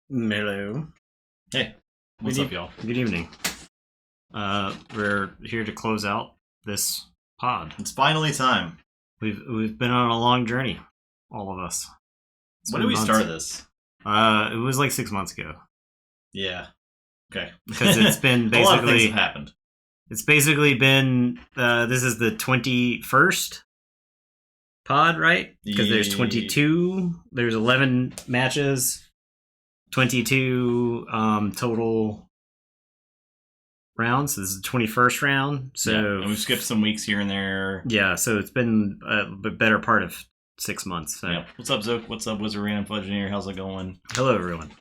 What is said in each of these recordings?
Hello. Hey, what's up, y'all? Good evening. We're here to close out this pod. It's finally time. We've been on a long journey, all of us. When did we start this? It was like 6 months ago. Yeah. Okay. Because it's been a lot of things basically have happened. it's basically been this is the 21st pod, right? Because there's 22, there's 11 matches, 22 total rounds. So this is the 21st round. So Yeah, and we've skipped some weeks here and there. yeah, so it's been a better part of 6 months. So. Yeah. What's up, Zook? What's up, Wizard Random Engineer? How's it going? Hello, everyone.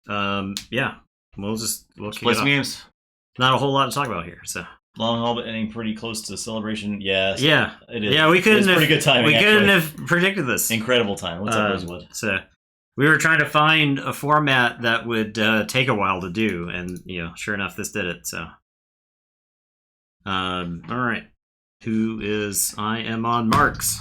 Yeah, we'll kick Play it some off. games. Not a whole lot to talk about here, so. Long haul, but ending pretty close to Celebration. Yes. Yeah, it is. yeah, we couldn't have. Pretty good timing. We couldn't actually. have predicted this. Incredible time. What's up, Rosewood? So, we were trying to find a format that would take a while to do, and sure enough, this did it. So, all right, who is? I am on Marks.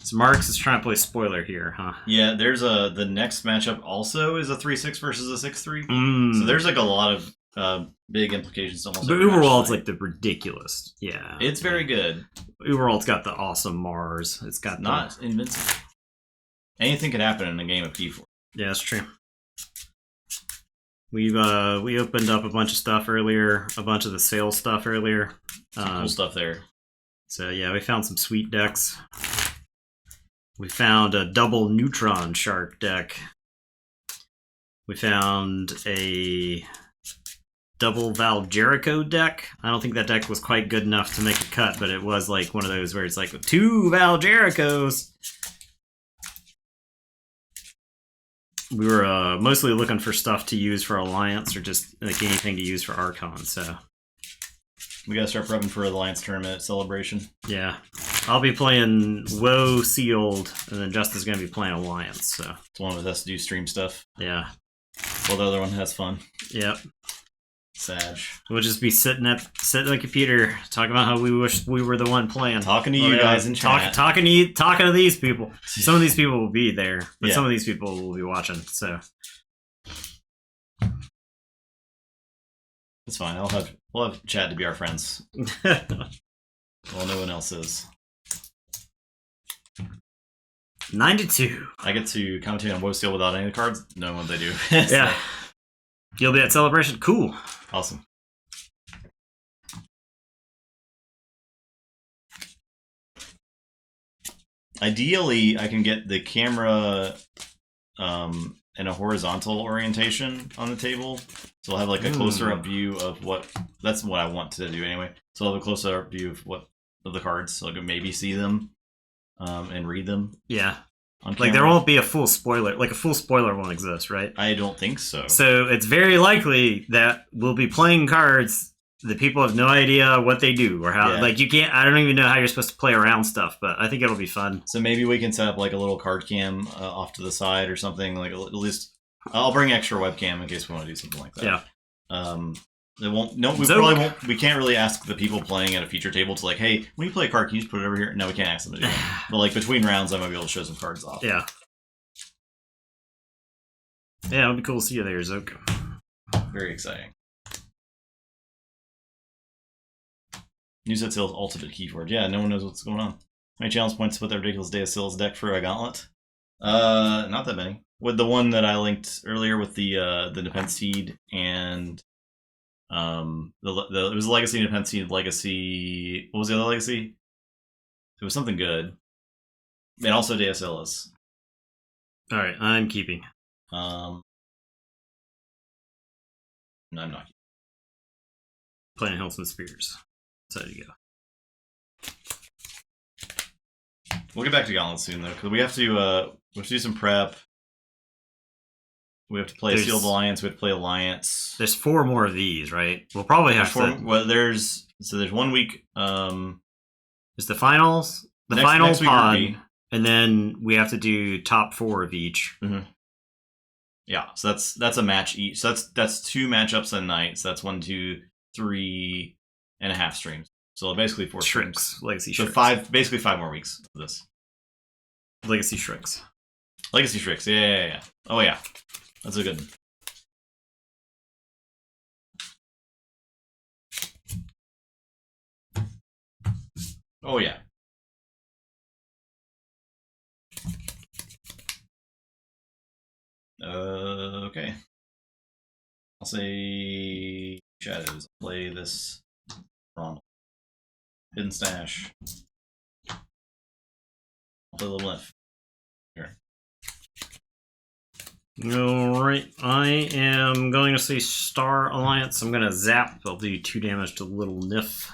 So Marks is trying to play spoiler here, huh? Yeah, there's the next matchup also is a 3-6 versus a 6-3. So there's like a lot of big implications to almost but every match Uberwald's tonight. like the ridiculous. Yeah, It's very good. Uberwald's got the awesome Mars. It's got Not invincible. Anything could happen in a game of Keyforge. Yeah, that's true. We opened up a bunch of stuff earlier, a bunch of the sales stuff earlier. Some cool stuff there. So yeah, we found some sweet decks. We found a double neutron shark deck. We found a double Val Jericho deck. I don't think that deck was quite good enough to make a cut, but it was like one of those where it's like 2 Val Jerichos. We were mostly looking for stuff to use for Alliance or just like anything to use for Archon, so. We gotta start prepping for Alliance Tournament Celebration. Yeah. I'll be playing WoW Sealed, and then Justin's going to be playing Alliance, so. It's one of us has to do stream stuff. Yeah. While the other one has fun. Yep. Sag. We'll just be sitting at the computer, talking about how we wish we were the one playing. Talking to you guys in chat. Talking to these people. Some of these people will be there, but Yeah. some of these people will be watching, so. It's fine. We'll have chat to be our friends. Well, no one else is. 92. I get to commentate on WoW Steel without any of the cards, knowing what they do. Yeah. You'll be at Celebration? Cool. Awesome. Ideally, I can get the camera in a horizontal orientation on the table. So I'll have like a closer up view of that's what I want to do anyway. So I'll have a closer up view of the cards, so I can maybe see them and read them. Yeah. On Like, there won't be a full spoiler. Like, a full spoiler won't exist, right? I don't think so. So it's very likely that we'll be playing cards that people have no idea what they do or how. Yeah. Like, you can't. I don't even know how you're supposed to play around stuff, but I think it'll be fun. So maybe we can set up like a little card cam off to the side or something. Like at least I'll bring extra webcam in case we want to do something like that. Yeah. It won't. No, we Zook. probably won't. We can't really ask the people playing at a feature table to like, hey, when you play a card, can you just put it over here? No, we can't ask them to do that. But like between rounds, I might be able to show some cards off. Yeah. Yeah, it'll be cool to see you there, Zook. Very exciting. News that Sales ultimate Keyforge. Yeah, no one knows what's going on. How many challenge points to put that ridiculous Day of Sales deck for a gauntlet? Not that many. With the one that I linked earlier with the defense seed and it was legacy defense seed legacy. What was the other legacy? It was something good, and also Day of Sales. All right, I'm keeping. No, I'm not. Playing Hilton Spears. So there you go. We'll get back to Gauntlet soon though, because we have to do some prep. We have to play Sealed Alliance. We have to play Alliance. There's 4 more of these, right? We'll probably have to. Well, there's 1 week. There's the finals, the final next week pod, and then we have to do top 4 of each. Mm-hmm. Yeah, so that's a match each. So that's 2 matchups a night. So that's 1, 2, 3 and a half streams. So basically 4 Shrinks, streams. Legacy So Shrinks. basically 5 more weeks of this. Legacy Shrinks. Legacy Shrinks. Yeah. Oh yeah, that's a good one. Oh yeah. Okay. I'll say shadows. Play this Ron. Hidden stash. I'll play a little left. Here. Alright, I am going to say Star Alliance. I'm going to zap. I'll do 2 damage to Little Nif.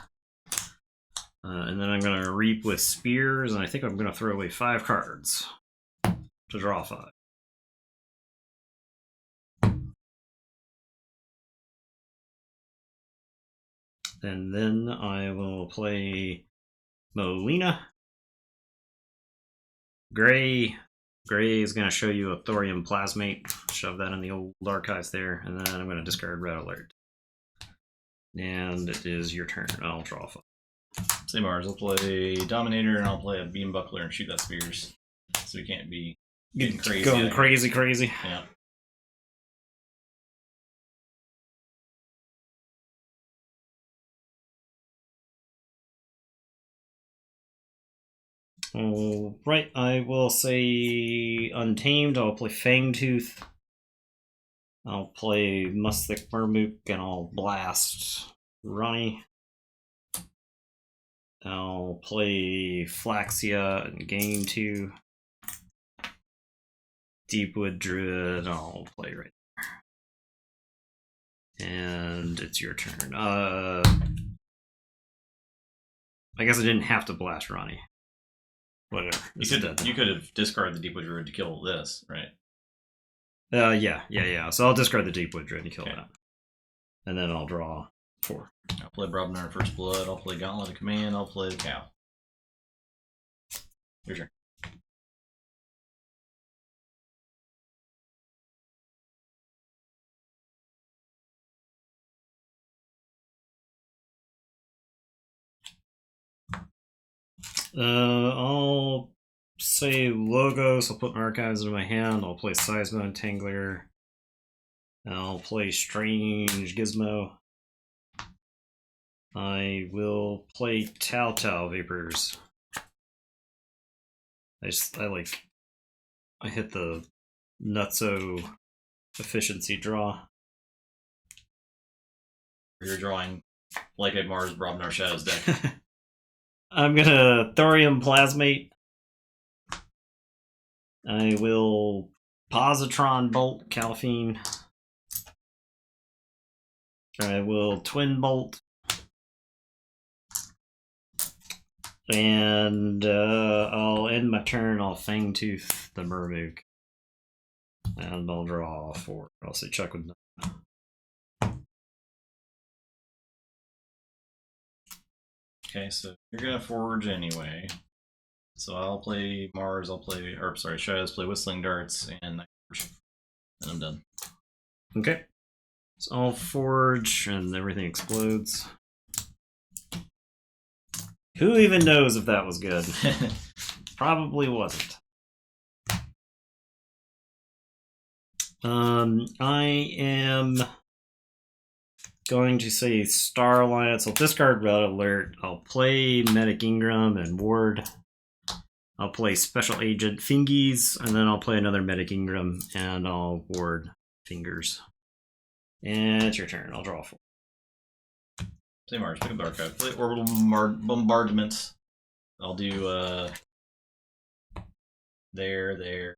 And then I'm going to reap with Spears, and I think I'm going to throw away 5 cards to draw 5. And then I will play Molina. Gray. Gray is going to show you a Thorium Plasmate. Shove that in the old archives there. And then I'm going to discard Red Alert. And it is your turn. I'll draw 5. Same Mars. I'll play Dominator and I'll play a Beam Buckler and shoot that Spears. So we can't be getting crazy. Going crazy. Yeah. Alright, I will say Untamed. I'll play Fangtooth. I'll play Musthic Murmook and I'll blast Ronnie. I'll play Flaxia and gain 2. Deepwood Druid, I'll play right there. And it's your turn. I guess I didn't have to blast Ronnie. Whatever. You could have discarded the Deepwood Druid to kill this, right? Yeah. So I'll discard the Deepwood Druid and kill that. And then I'll draw 4. I'll play Brobnar First Blood, I'll play Gauntlet of Command, I'll play the Cow. Your turn. I'll say Logos. I'll put my archives into my hand. I'll play Seismo Entangler. I'll play Strange Gizmo. I will play Tau Vapors. I hit the nutso efficiency draw. You're drawing like a Mars Brobnar Shadows deck. I'm gonna Thorium Plasmate. I will Positron Bolt Calphine. I will Twin Bolt. And I'll end my turn. I'll Fangtooth the Murmook. And I'll draw 4. I'll say check with none. Okay, so you're gonna Forge anyway. So I'll play Mars, Shadows, play Whistling Darts, and I Forge. And I'm done. Okay. So I'll Forge, and everything explodes. Who even knows if that was good? Probably wasn't. I am going to say Star Alliance. I'll discard Red Alert. I'll play Medic Ingram and Ward. I'll play Special Agent Fingies, and then I'll play another Medic Ingram, and I'll Ward Fingers. And it's your turn. I'll draw 4. Say Mars, pick up the archive. Play Orbital Bombardment. I'll do there.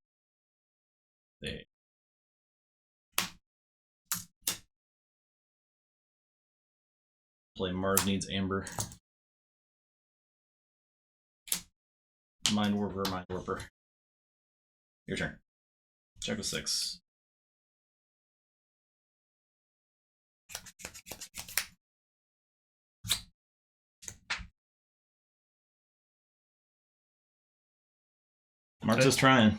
Play Mars Needs Amber. Mind Warper. Your turn. Check with 6. Mark's just trying.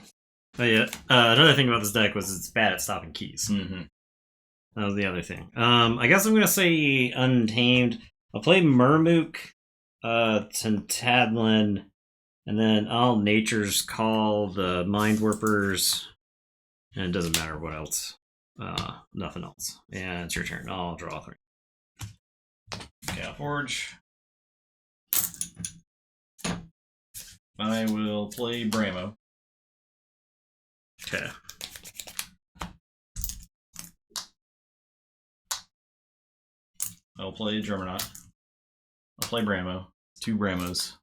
Oh yeah. Another thing about this deck was it's bad at stopping keys. Mm-hmm. That was the other thing. I guess I'm gonna say Untamed. I'll play Murmook, Tentadlin, and then I'll Nature's Call the Mind Warpers, and it doesn't matter what else. Nothing else. And it's your turn. I'll draw 3. Okay, I'll Forge. I will play Bramo. Okay. I'll play Germanaut. I'll play Bramo. 2 Bramos.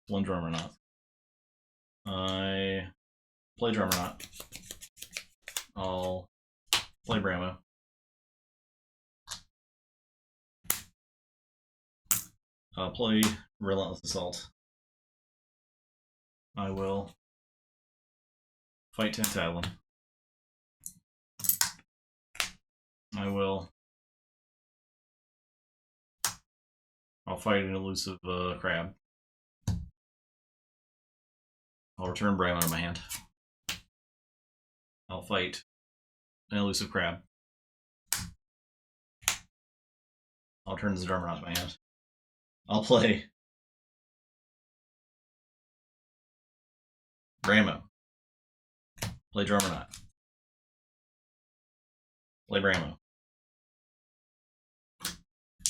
1 Germanaut. I play Germanaut. I'll play Bramo. I'll play Relentless Assault. I will fight Tantalon. I'll fight an elusive crab. I'll return Bramo to my hand. I'll fight an elusive crab. I'll turn the Germanaut to my hand. I'll play Bramo. Play Germanaut. Play Bramo.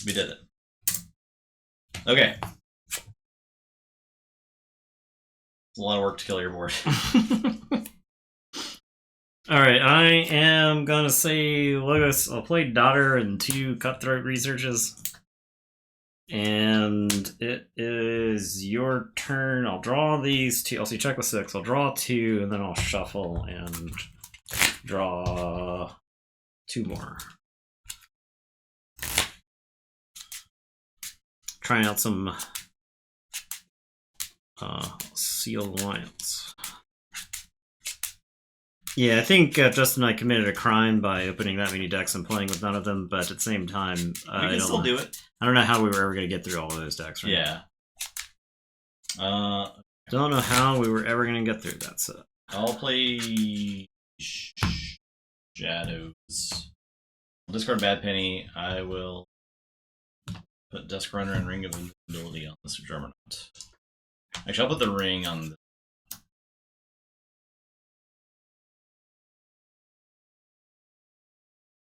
We did it. Okay. It's a lot of work to kill your board. Alright, I am gonna say Logos. I'll play Daughter and 2 Cutthroat Researches. And it is your turn. I'll draw these 2. I'll see check with 6. I'll draw 2, and then I'll shuffle and draw 2 more. Trying out some Sealed Alliance. Yeah, I think Justin and I committed a crime by opening that many decks and playing with none of them, but at the same time, we can still do it. I don't know how we were ever going to get through all of those decks, right? Yeah. Don't know how we were ever going to get through that set. I'll play Shadows. I'll discard Bad Penny. I will put Dusk Runner and Ring of Invisibility on this Germanaut. Actually, I'll put the ring on the...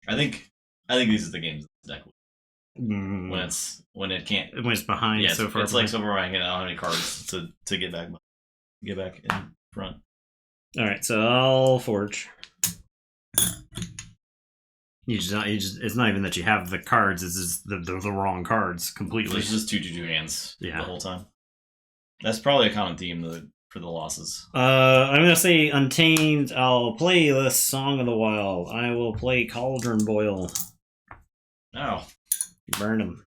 I think these are the games of the deck when it can't, when it's behind, yeah, so far. It's like so far behind. I don't have any cards to get back in front. All right, so I'll forge. It's not even that you have the cards; it's just the wrong cards completely. There's just 2/2 hands the whole time. That's probably a common theme for the losses. I'm gonna say Untamed. I'll play the Song of the Wild. I will play Cauldron Boil. Oh. Burn him.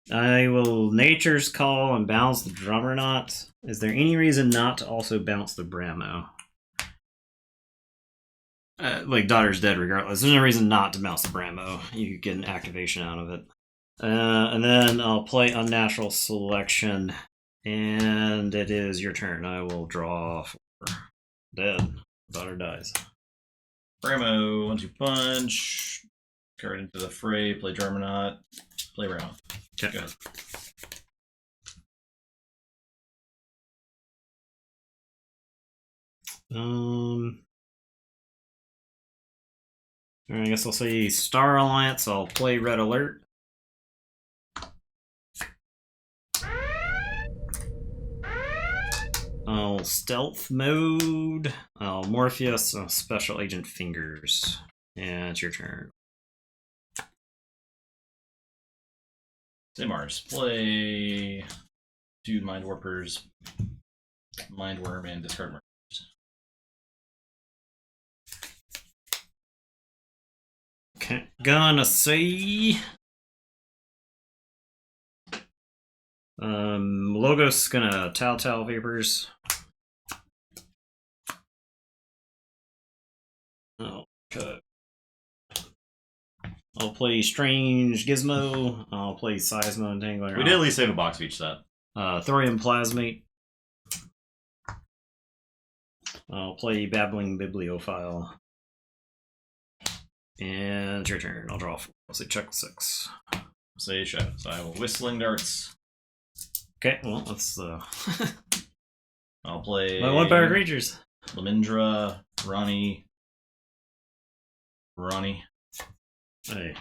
I will Nature's Call and bounce the Drummernaut. Is there any reason not to also bounce the Bramo? Like, Daughter's dead regardless. There's no reason not to bounce the Bramo. You get an activation out of it. And then I'll play Unnatural Selection. And it is your turn. I will draw for dead. Daughter dies. Bramo, 1/2 punch. Card into the fray. Play Germanaut. Play Bramo. Okay. Good. I guess I'll say Star Alliance. I'll play Red Alert. I'll Stealth Mode. I'll Morpheus. Special Agent Fingers. And it's your turn. Mars, play 2 Mind Warpers, Mindworm, and discard Mars. Okay, gonna say Logos gonna Telltale Vapors. Okay. I'll play Strange Gizmo. I'll play Seismo Entangler. We did at least save a box of each set. Thorium Plasmate. I'll play Babbling Bibliophile. And it's your turn. I'll draw 4. I'll say check 6. Say Shadows. I will Whistling Darts. Okay, well, let's I'll play my 1-power creatures. Lamindra, Ronnie. Hey.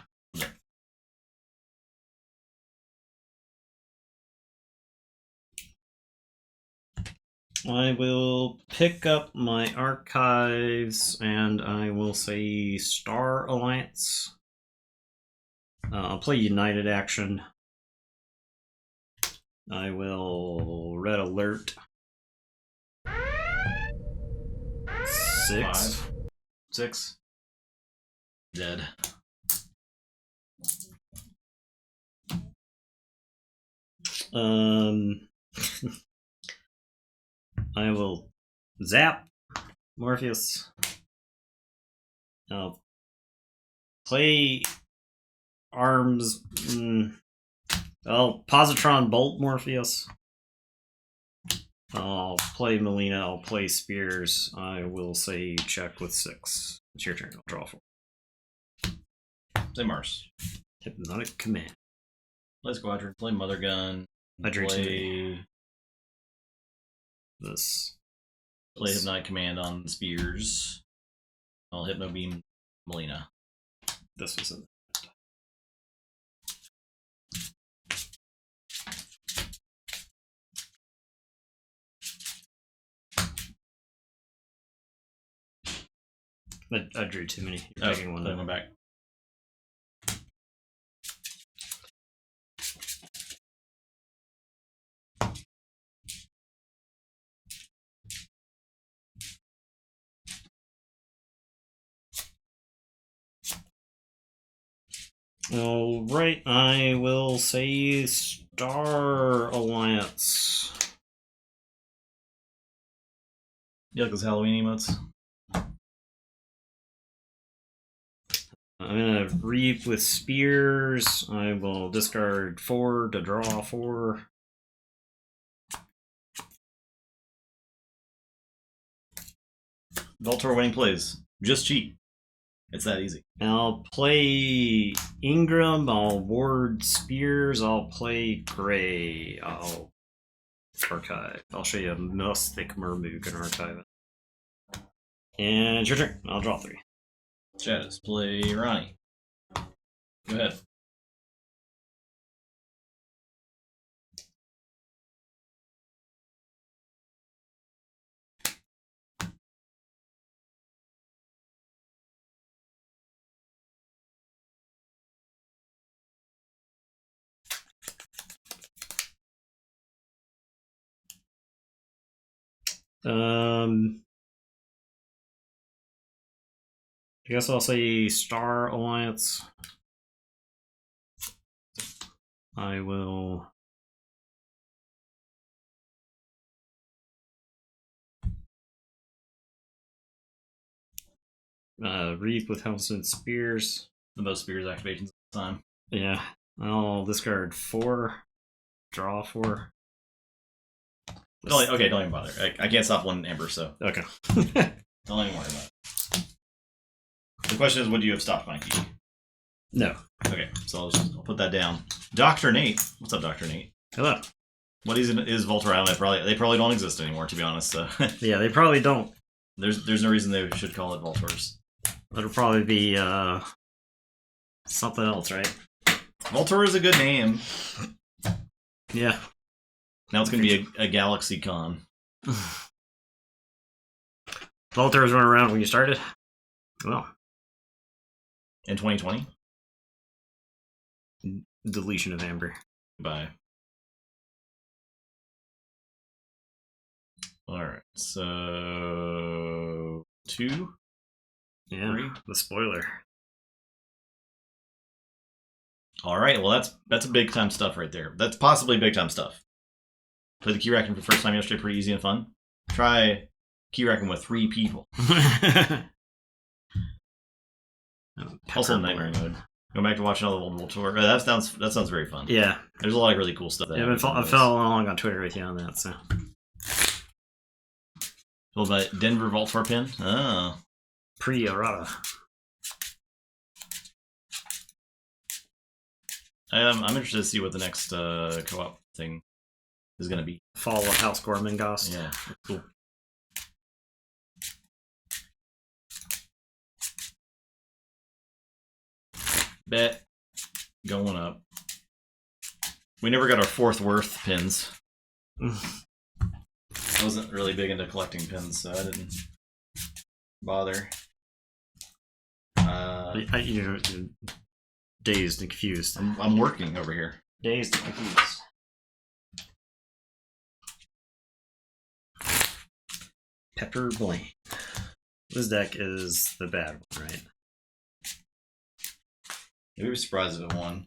I will pick up my archives and I will say Star Alliance. I'll play United Action. I will Red Alert. 6. 5. 6. Dead. I will zap Morpheus. I'll play arms. I'll Positron Bolt Morpheus. I'll play Melina. I'll play Spears. I will say check with 6. It's your turn. I'll draw 4. Say Mars. Hypnotic Command. Let's go after play Mother Gun. I drew play this. Play Hypnotic Command on Spears. I'll Hypno Beam Melina. This was in. I drew too many. You're taking one. Put one back. All right, I will say Star Alliance. You like those Halloween emotes? I'm gonna Reap with Spears. I will discard 4 to draw 4. Voltor winning plays. Just cheat. It's that easy. I'll play Ingram. I'll ward Spears. I'll play Gray. I'll archive. I'll show you a Mystic Mermook and archive it. And it's your turn. I'll draw 3. Shadows. Play Ronnie. Go ahead. I guess I'll say Star Alliance. I will Reap with Helmsman Spears. The most Spears activations at the time. Yeah. I'll discard 4. Draw 4. Don't even bother. I can't stop one Ember, so. Okay. Don't even worry about it. The question is, would you have stopped my key? No. Okay, so I'll put that down. Dr. Nate. What's up, Dr. Nate? Hello. What is Voltor Island? They probably don't exist anymore, to be honest. So. Yeah, they probably don't. There's no reason they should call it Voltors. It'll probably be something else, right? Voltor is a good name. Yeah. Now it's going to be a Galaxy Con. Voltor was running around when you started? Well. In 2020? Deletion of Amber. Goodbye. Alright, so 2? Yeah, 3? the spoiler. Alright, well that's a big time stuff right there. That's possibly big time stuff. Played the Key Racking for the first time yesterday, pretty easy and fun. Try Key Racking with 3 people. Also Nightmare Mode. Go back to watching all the old tour. That sounds very fun. Yeah. There's a lot of really cool stuff. Yeah, I fell along on Twitter with you on that, so. Well, about Denver Voltor pin? Oh. Pre-errata. I'm interested to see what the next co-op thing is going to be. Fall of House Gormenghast. Yeah, cool. Bet. Going up. We never got our 4th worth pins. I wasn't really big into collecting pins, so I didn't bother. You're dazed and confused. I'm working over here. Dazed and confused. Pepper Blaine. This deck is the bad one, right? You'd be surprised if it won.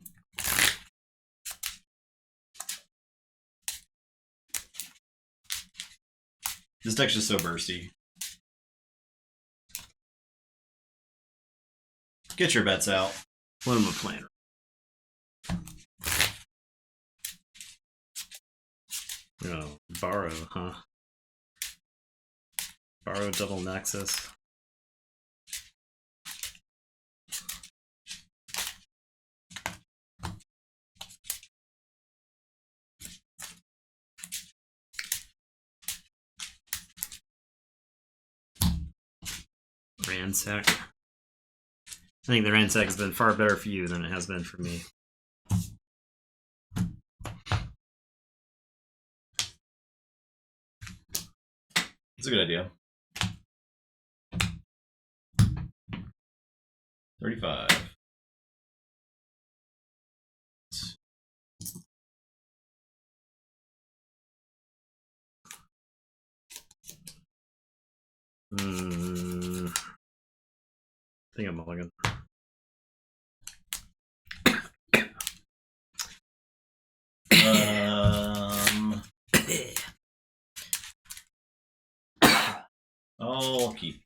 This deck's just so bursty. Get your bets out. What am I playing? Oh, borrow, huh? Borrow double nexus. Ransack. I think the Ransack has been far better for you than it has been for me. It's a good idea. 35. I think I'm mulligan. I'll keep.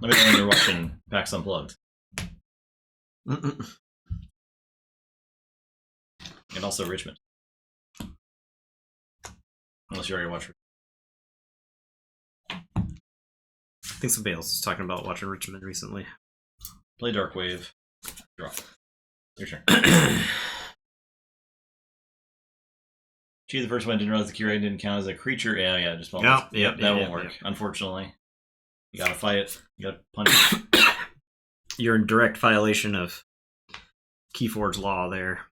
Let me know when you're watching PAX Unplugged. And also Richmond. Unless you already watched. I think somebody else was talking about watching Richmond recently. Play Darkwave. Draw. Your turn. Gee, the first one didn't realize the Keyraken didn't count as a creature. Yeah, just Yep, that won't work. Unfortunately, you gotta fight it. You gotta punch it. You're in direct violation of Keyforge law there.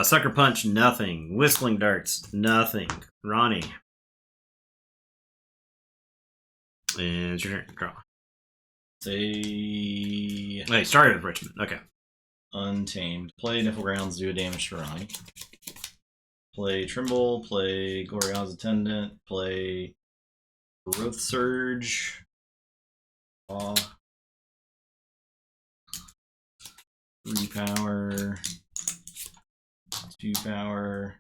Sucker Punch, nothing. Whistling Darts, nothing. Ronnie. And it's your turn. Draw. Say. Wait, started with Richmond. Okay. Untamed. Play Niflgrounds, do a damage to Ronnie. Play Trimble, play Gloria's Attendant, play Growth Surge. 3 power. 2 power.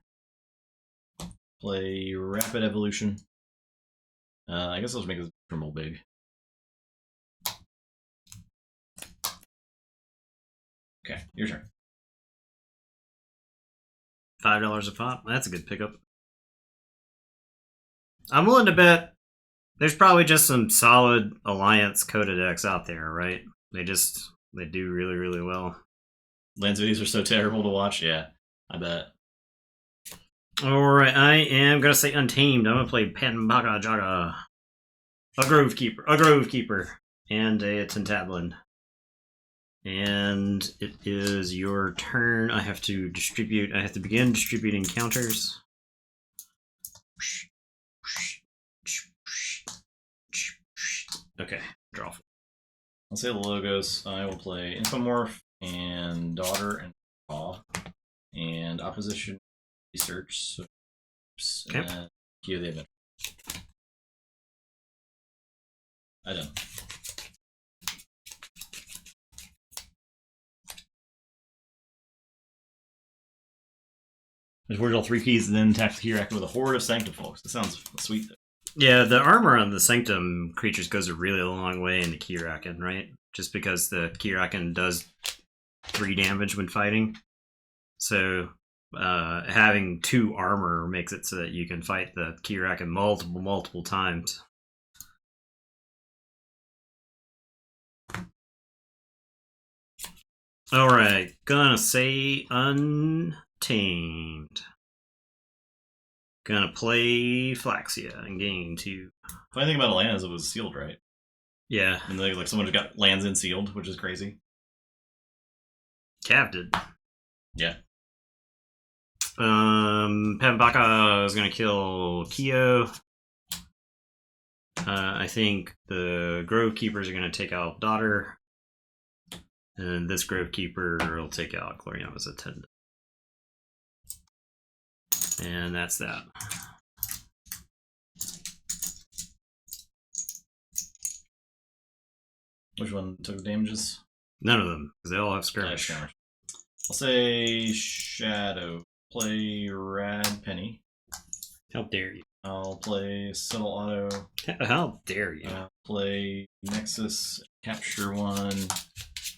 Play Rapid Evolution. I guess I'll just make this Trimble big. Okay, your turn. $5 a pop. That's a good pickup. I'm willing to bet there's probably just some solid Alliance Coda decks out there, right? They do really, really well. Lance videos are so terrible to watch. Yeah, I bet. Alright, I am going to say Untamed. I'm going to play Panbaka Jaga. A Grove Keeper. And a Tentablin. And it is your turn. I have to begin distributing counters. Okay, draw. I'll say the logos. I will play Infomorph and Daughter and Draw. And Opposition Research. Okay. And Key of the Event. I done. Just word all 3 keys and then attack the Keyraken with a horde of Sanctum folks. That sounds sweet. Yeah, the armor on the Sanctum creatures goes a really long way in the Keyraken, right? Just because the Keyraken does 3 damage when fighting. So having 2 armor makes it so that you can fight the Keyraken multiple times. Alright, gonna say Untamed. Gonna play Flaxia in game 2. Funny thing about Atlanta is it was sealed, right? Yeah. And like someone just got lands in sealed, which is crazy. Cav did. Yeah. Pembaka is gonna kill Kyo. I think the Grove Keepers are gonna take out Daughter. And this Grove Keeper will take out Gloriana's Attendant. And that's that. Which one took the damages? None of them, because they all have skirmish. I'll say Shadow. Play Rad Penny. How dare you? I'll play Subtle Auto. How dare you? I'll play Nexus. Capture one.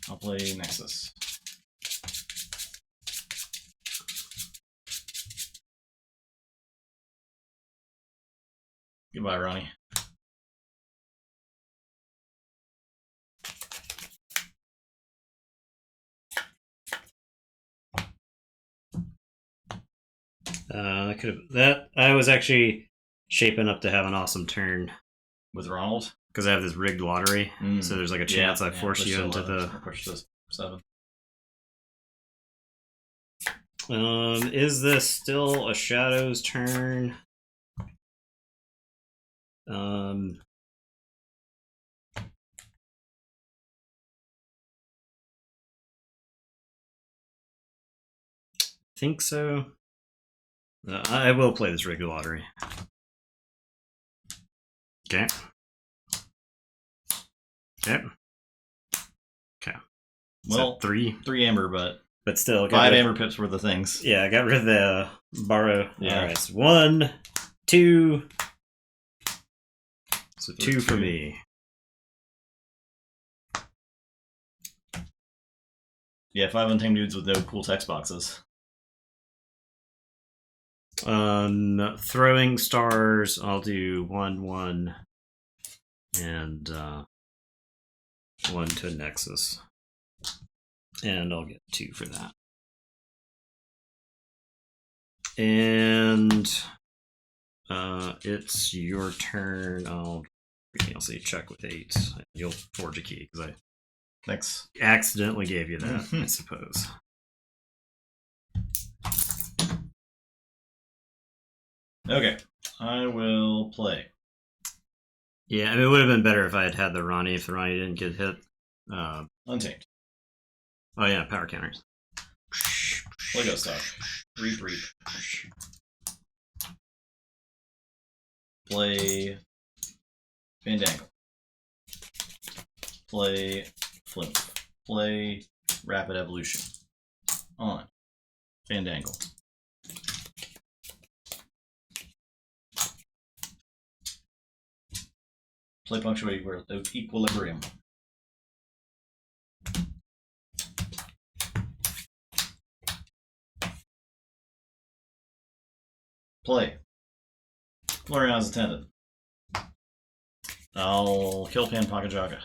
I'll play Nexus. Goodbye, Ronnie. I was actually shaping up to have an awesome turn With Ronald? because I have this rigged lottery, so there's like a chance I force you into 11. Push to 7. Is this still a Shadow's turn? Think so. I will play this rigged lottery. Okay. Okay. Okay. Well, so 3 amber, but still 5 amber pips were the things. Yeah, I got rid of the borrow. Yeah. All right, so 1, 2. So 2 for 2. me. Yeah, 5 untamed dudes with no cool text boxes. Throwing stars, I'll do 1, 1, and 1 to Nexus. And I'll get 2 for that. And it's your turn. I'll say check with 8. You'll forge a key because I Thanks. accidentally gave you that, I suppose. Okay, I will play. Yeah, I mean, it would have been better if I had had the Ronnie, if the Ronnie didn't get hit. Untamed. Oh yeah, power counters. Lego stock. Reap. Play Fandangle. Play Flimp. Play Rapid Evolution. On. Fandangle. Play Punctuate Equilibrium. Play Gloriana's Attendant. I'll kill Pan Pakajaga.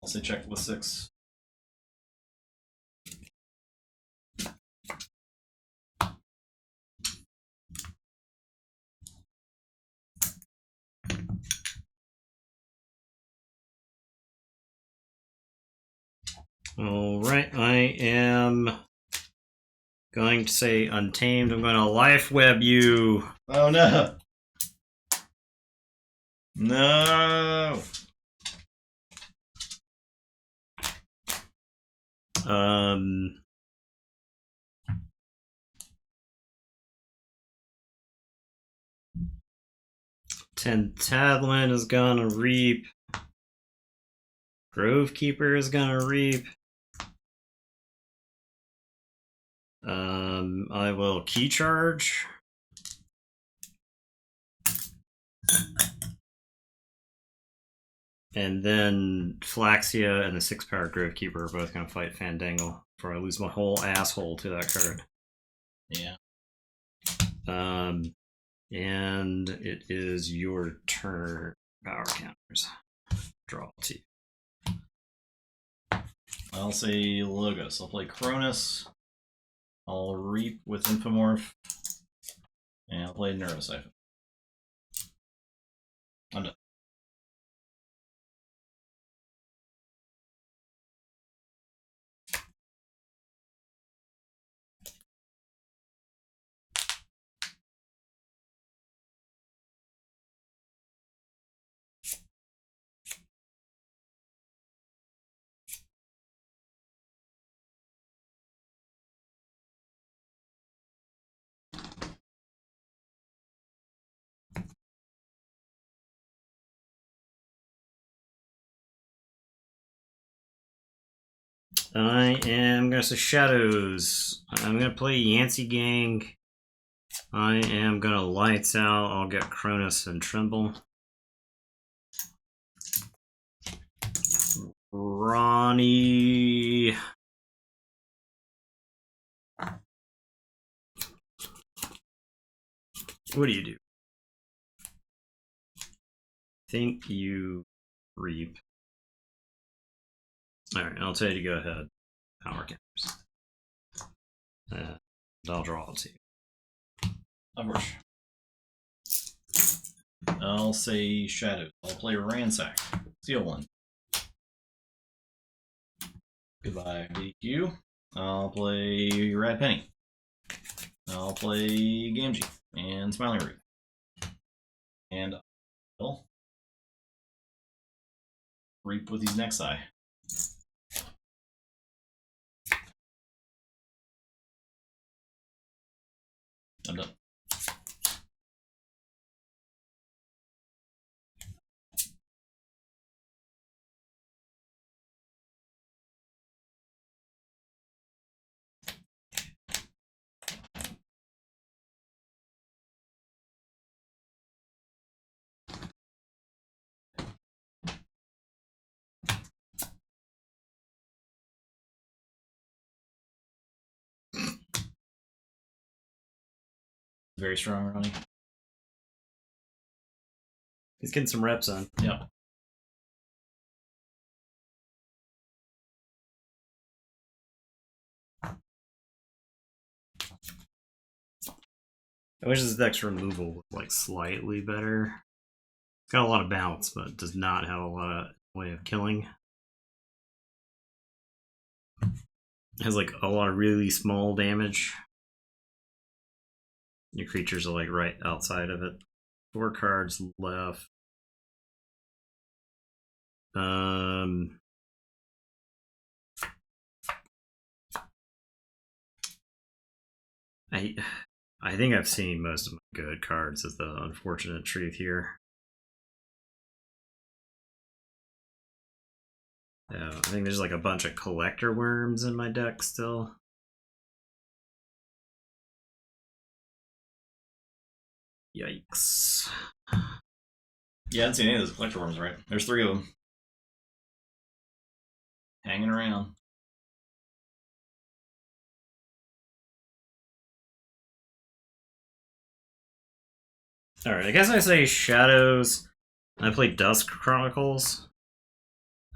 I'll say check with 6. All right, I am going to say Untamed. I'm going to life web you. Oh no! No! 10 Tadlin is gonna reap. Grove Keeper is gonna reap. I will key charge. And then Flaxia and the 6-power Grove Keeper are both going to fight Fandangle before I lose my whole asshole to that card. Yeah. And it is your turn. Power counters. Draw 2. I'll say Logos. I'll play Cronus. I'll reap with Infomorph. And I'll play Neurosiphon. I'm done. I am gonna say shadows. I'm gonna play Yancey Gang. I am gonna lights out. I'll get Cronus and Tremble. Ronnie. What do you do? Think you reap. Alright, I'll tell you to go ahead. Power counters. I'll draw it to you. Of course. I'll say shadows. I'll play ransack. Steal one. Goodbye, BQ. I'll play Red Penny. I'll play Gamgee and Smiling Root. And I'll reap with his next eye. I'm done. Very strong, Ronnie. He's getting some reps on. Yep. I wish this deck's removal was like slightly better. It's got a lot of bounce, but does not have a lot of way of killing. It has like a lot of really small damage. Your creatures are like right outside of it. 4 cards left. I think I've seen most of my good cards, is the unfortunate truth here. Yeah, I think there's like a bunch of collector worms in my deck still. Yikes. Yeah, I didn't see any of those collector worms, right? There's 3 of them. Hanging around. Alright, I guess I say Shadows. I play Dusk Chronicles.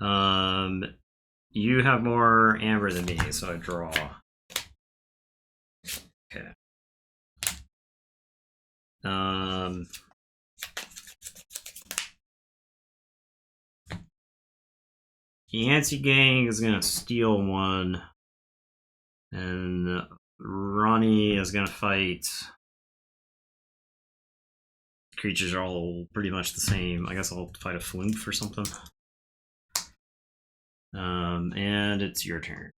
You have more amber than me, so I draw. Okay. Yancey Gang is gonna steal one, and Ronnie is gonna fight. Creatures are all pretty much the same. I guess I'll fight a Flume or something. And it's your turn.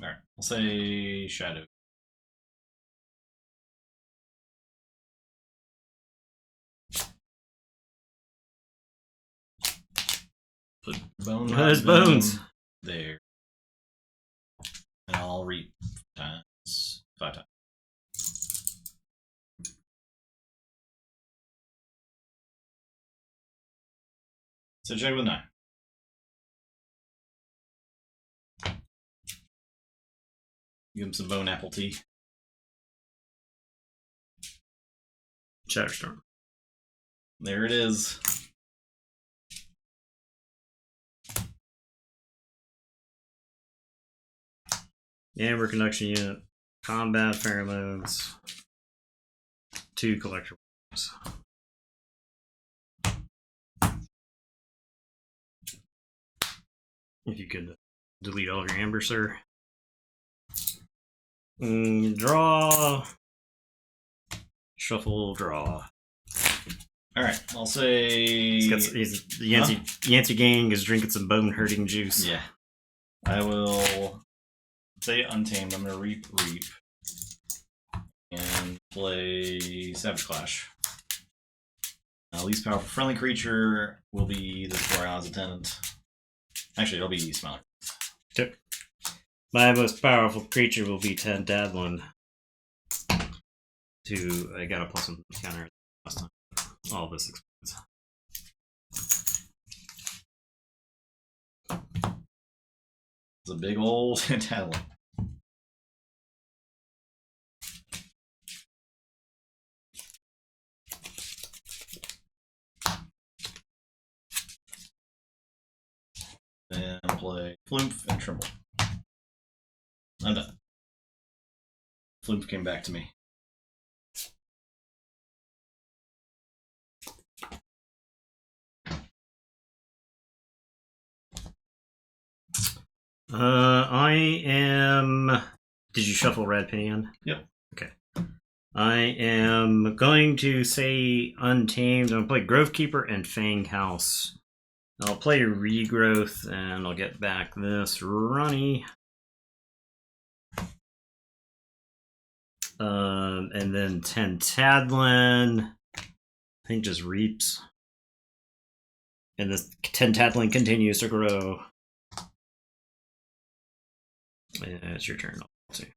Alright, I'll say shadow. Put bone. There's bones. There. And I'll reap 5 times. So check with 9. Give him some bone apple tea. Shatterstorm. There it is. Amber Conduction Unit. Combat Pheromones. 2 collector worms. If you could delete all of your amber, sir. Draw. Shuffle, draw. Alright, I'll say. Yancey Gang is drinking some bone hurting juice. Yeah. I will say Untamed. I'm going to Reap and play Savage Clash. Least powerful friendly creature will be the Borealis Attendant. Actually, it'll be Smiling. Yep. My most powerful creature will be Tentadlin. I got a plus one counter last time. All this explains. It's a big old Tentadlin. And play Flumph and Trimble. I'm done. Flumph came back to me. I am. Did you shuffle Red Pan? Yep. Okay. I am going to say Untamed. I'm going to play Grove Keeper and Fang House. I'll play Regrowth and I'll get back this Ronnie. And then Tentadlin, I think just reaps. And this Tentadlin continues to grow. It's your turn. Let's see.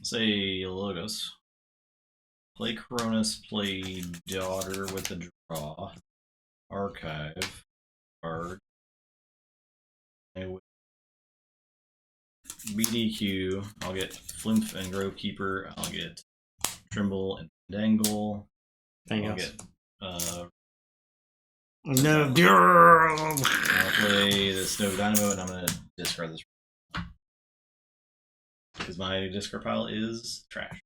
Say Logos. Play Cronus, play Daughter with a draw. Archive. Card. BDQ. I'll get Flumph and Grove Keeper. I'll get Trimble and Dangle. I'll get no. I'll play the Snow Dynamo and I'm gonna discard this because my discard pile is trash.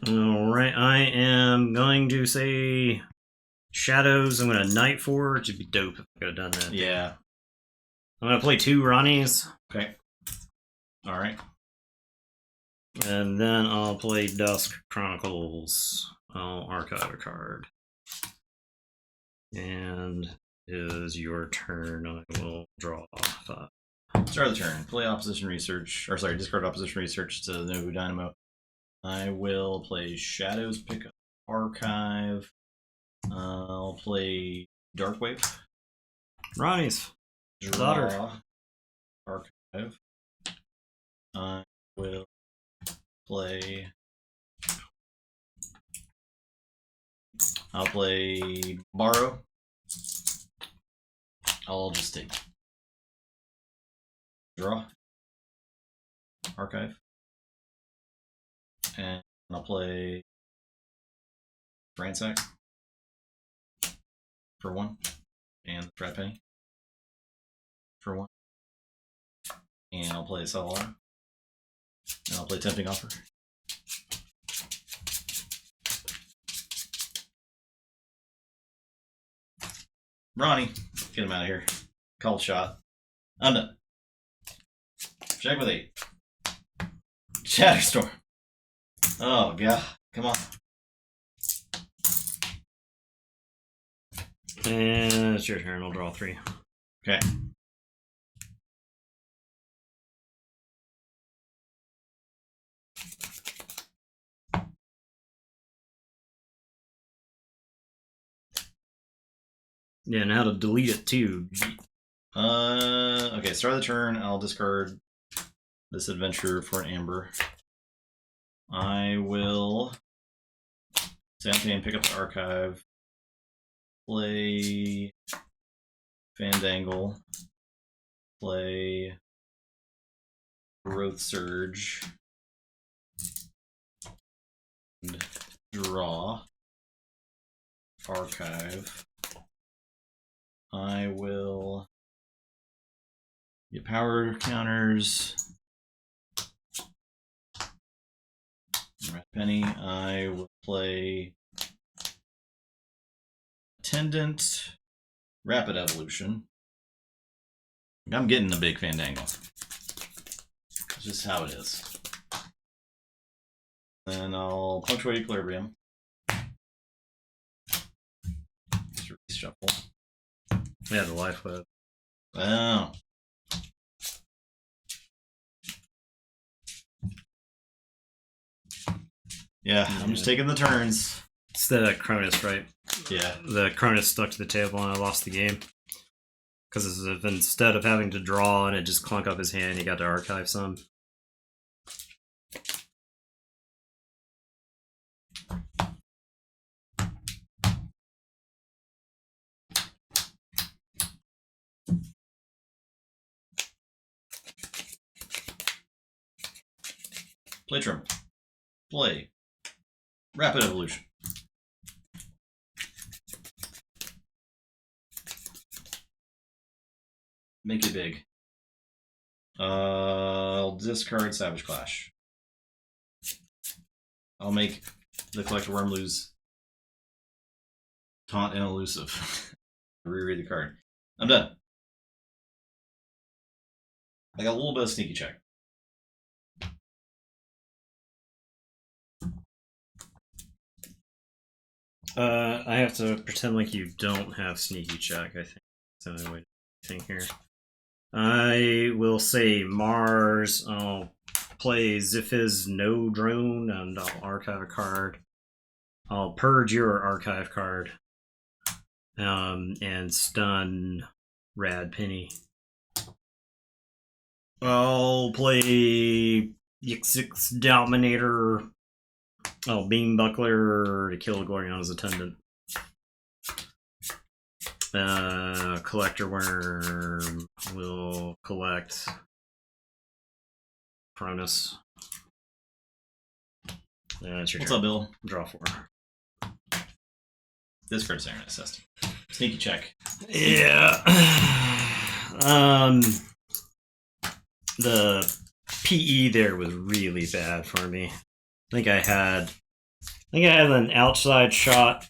Alright, I am going to say Shadows. I'm going to Night Forge. It'd be dope if I could have done that. Yeah. I'm going to play 2 Ronnies. Okay. Alright. And then I'll play Dusk Chronicles. I'll archive a card. And it is your turn. I will draw 5. Start of the turn. Play Opposition Research. Or sorry, discard Opposition Research to the Nobu Dynamo. I will play Shadows, pick up Archive. I'll play Darkwave. Ronnie's Draw. Archive. I will play. I'll play Borrow. I'll just take. Draw. Archive. And I'll play Ransack for 1. And Frat Penny for 1. And I'll play Salar. And I'll play Tempting Offer. Ronnie, get him out of here. Call shot. I'm done. Check with 8. Shatterstorm. Oh, yeah. Come on. And it's your turn. I'll draw 3. Okay. Yeah, now to delete it too. Okay, start of the turn. I'll discard this adventure for an Amber. I will and pick up the Archive. Play Fandangle. Play Growth Surge. And draw. Archive. I will get power counters. Red Penny. I will play Attendant, Rapid Evolution. I'm getting the big Fandangle. It's just how it is. Then I'll Punctuate Equilibrium. shuffle. Yeah, the life web. Oh. Yeah, I'm just taking the turns. It's the Cronus, right? Yeah. The Cronus stuck to the table and I lost the game. Because instead of having to draw and it just clunk up his hand, he got to archive some. Play Tremble. Play Rapid Evolution. Make it big. I'll discard Savage Clash. I'll make the Collector Worm lose Taunt and Elusive. Reread the card. I'm done. I got a little bit of Sneaky Check. I have to pretend like you don't have Sneaky Check, I think. That's the only way to think here. I will say Mars. I'll play Ziphiz No Drone and I'll archive a card. I'll purge your archive card. And stun Rad Penny. I'll play Yix Dominator. Oh, Beam Buckler to kill Gloriona's Attendant. Collector Worm will collect Cronus. That's your What's turn. up, Bill? Draw 4. This card's there, necessity. Sneaky Check. Yeah. The PE there was really bad for me. I think I had an outside shot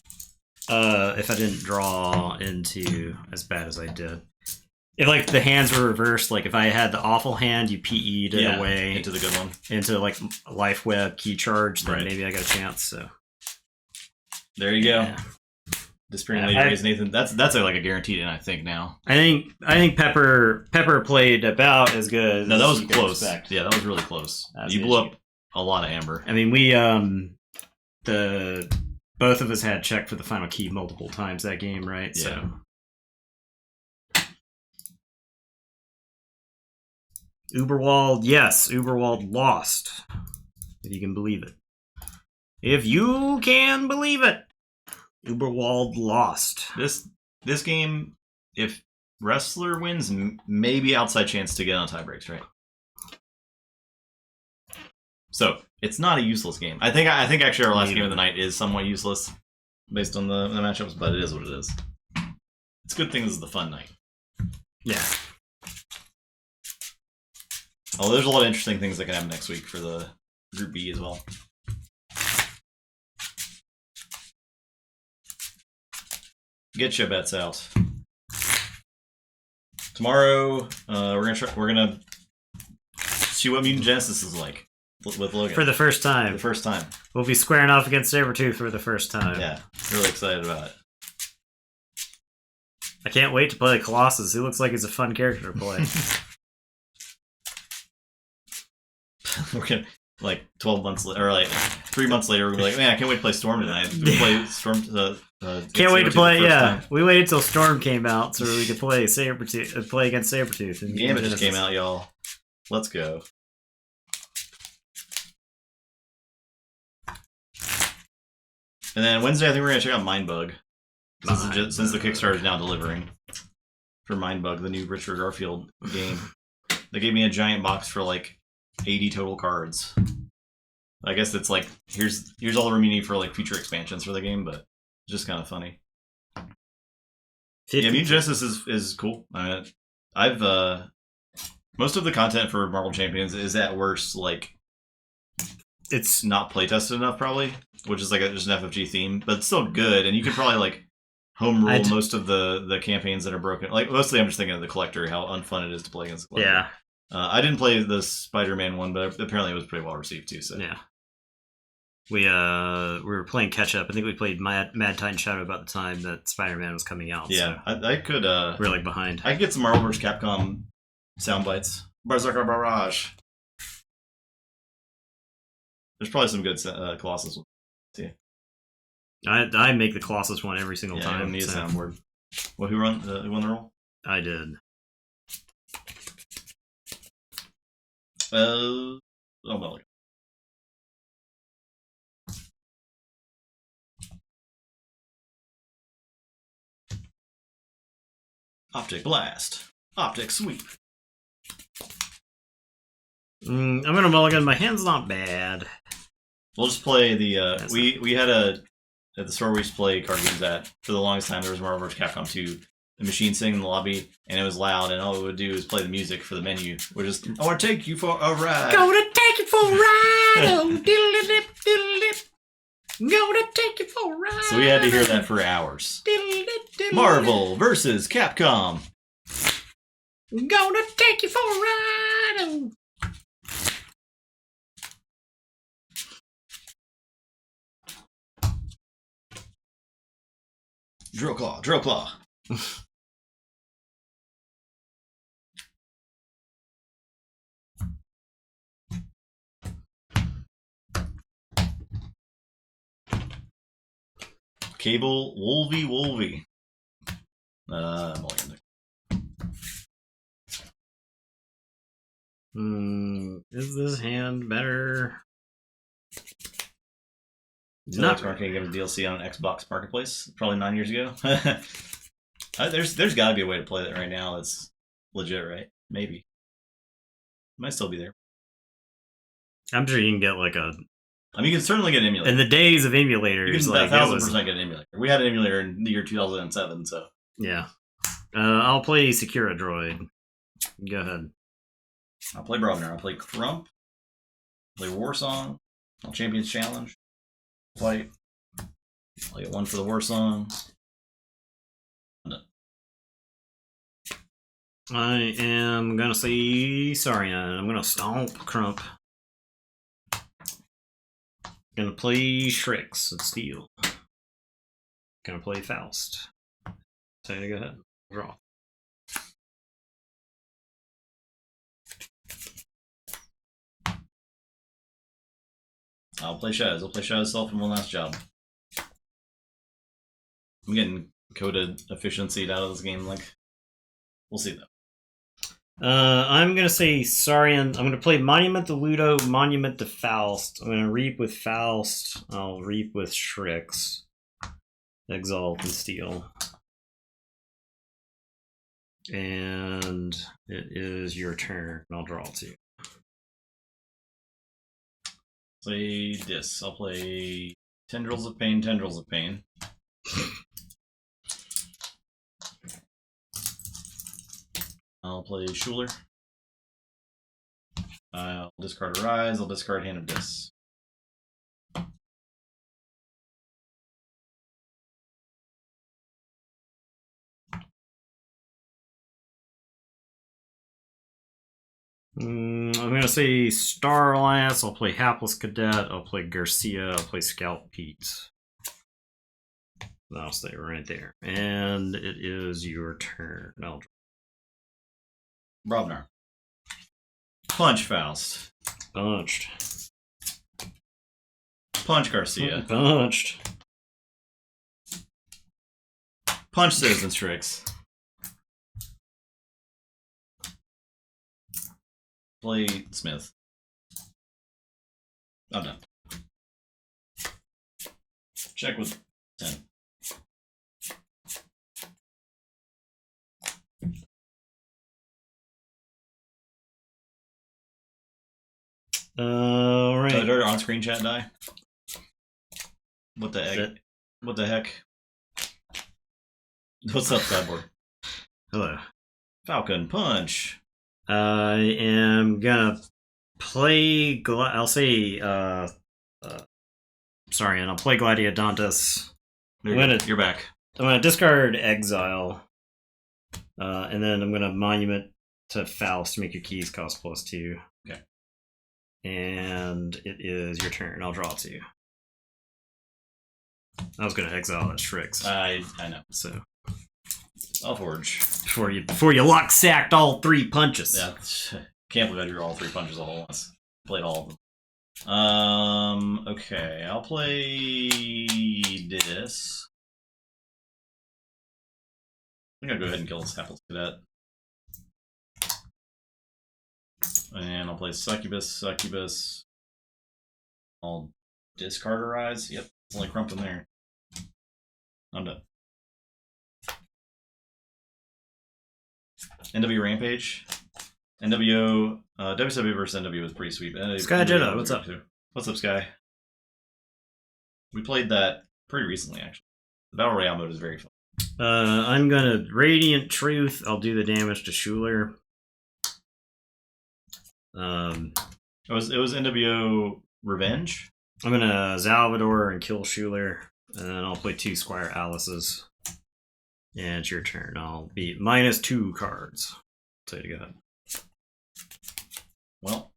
if I didn't draw into as bad as I did. If like the hands were reversed, like if I had the awful hand, you PE'd it away into the good one, into like life web key charge, then right. maybe I got a chance. So there you go. Yeah. Disappearing Lady Rays, Nathan. That's like a guaranteed, and I think now. I think Pepper played about as good. No, that as was close. Yeah, that was really close. You blew up a lot of amber. I mean, we both of us had checked for the final key multiple times that game, right? Yeah. So Uberwald, yes, Uberwald lost. If you can believe it. If you can believe it. Uberwald lost. This game, if Wrestler wins, maybe outside chance to get on tie breaks, right? So it's not a useless game. I think actually our last game of the night is somewhat useless based on the matchups, but it is what it is. It's a good thing this is the fun night. Yeah. Oh, there's a lot of interesting things that can happen next week for the Group B as well. Get your bets out. Tomorrow, we're gonna see what Mutant Genesis is like with Logan For the first time. the first time. We'll be squaring off against Sabretooth for the first time. Yeah, really excited about it. I can't wait to play Colossus. He looks like he's a fun character to play. We're gonna like 12 months later, or like 3 months later, we're gonna be like, man, I can't wait to play Storm tonight. We play Storm. Can't wait to play. Yeah, time. we waited till Storm came out so we could play Sabretooth, play against Sabretooth. And Gambit just came out, y'all. Let's go. And then Wednesday, I think we're gonna check out Mindbug. Since the Kickstarter is now delivering for Mindbug, the new Richard Garfield game. They gave me a giant box for like 80 total cards. I guess it's like here's all the room you need for like future expansions for the game, but it's just kind of funny. 50. Yeah, Mutant Genesis is cool. I've most of the content for Marvel Champions is at worst like it's not playtested enough, probably, which is like just an FFG theme, but it's still good, and you could probably like home rule most of the campaigns that are broken. Like mostly, I'm just thinking of the Collector, how unfun it is to play against the Collector. Yeah. I didn't play the Spider-Man one, but apparently it was pretty well received too. So yeah. We were playing catch up. I think we played Mad Titan Shadow about the time that Spider-Man was coming out. Yeah, so I could. we're like behind. I could get some Marvel vs. Capcom sound bites. Berserker Barrage. There's probably some good Colossus. Yeah. I make the Colossus one every single time. I need a so soundboard. What? Who won the roll? I did. Oh no. Optic Blast. Optic Sweep. I'm gonna mulligan. My hand's not bad. We'll just play the. We had at the store we used to play card games at for the longest time. There was Marvel vs. Capcom 2. The machine singing in the lobby, and it was loud, and all it would do is play the music for the menu. We're just, I want to take you for a ride. Gonna take you for a ride. Oh, diddle-dip, diddle-dip. Gonna take you for a ride. So we had to hear that for hours. Diddle-dip, diddle-dip. Marvel versus Capcom. Gonna take you for a ride. Oh. Drill Claw, Drill Claw. Cable, Wolvie. Mulligan. Is this hand better? Not marketing game DLC on Xbox Marketplace, probably 9 years ago. There's got to be a way to play that right now that's legit, right? Maybe. Might still be there. I'm sure you can get like a. I mean, you can certainly get an emulator. In the days of emulators, you can like 1,000% get an emulator. We had an emulator in the year 2007, so. Yeah. I'll play Secura Droid. Go ahead. I'll play Brobner. I'll play Crump. I'll play War Song. I'll Champions Challenge. I'll get one for the War Song. I am gonna say Saurian. I'm gonna stomp Crump. Gonna play Shrix and Steel. Gonna play Faust. So go ahead. Draw. I'll play Shaz. I'll play Shaz Self in one last job. I'm getting coded efficiency out of this game. Like, we'll see though. I'm gonna say Saurian. I'm gonna play Monument to Ludo, Monument to Faust. I'm gonna reap with Faust. I'll reap with Shrix. Exalt and Steel. And it is your turn. I'll draw 2. Play this. I'll play Tendrils of Pain, Tendrils of Pain. I'll play Schuler. I'll discard Arise. I'll discard Hand of Dis. I'm gonna say Star Alliance. I'll play Hapless Cadet. I'll play Garcia. I'll play Scout Pete. That'll stay right there. And it is your turn. I'll Brobnar. Punch Faust. Punched. Punch Garcia. Punched. Punch Citizen Strix. Play Smith. I'm done. Check with 10. Alright. Did our on-screen chat die? What the heck? What the heck? What's up, Cyborg? Hello. Falcon Punch. I am gonna play. I'll say. Sorry, and I'll play Gladiodontus. You're back. I'm gonna discard Exile, and then I'm gonna Monument to Faust to make your keys cost +2. Okay. And it is your turn. I'll draw 2. I was gonna exile that Strix. I know. So I'll forge. Before you lock sacked all 3 punches. Yeah. Can't believe I drew all 3 punches all at once. Played all of them. Okay, I'll play this. I'm gonna go ahead and kill this Hapless Cadet. And I'll play Succubus. I'll discard a Rise. Yep, it's only Crump in there. I'm done. NW Rampage. NWO, WCW versus NW was pretty sweet. Sky Jedi, what's up? What's up, Sky? We played that pretty recently, actually. The Battle Royale mode is very fun. I'm gonna Radiant Truth. I'll do the damage to Schuler. It was NWO Revenge. I'm gonna Salvador and kill Schuler, and then I'll play 2 Squire Alices. And it's your turn. I'll be -2 cards. So you got. Well.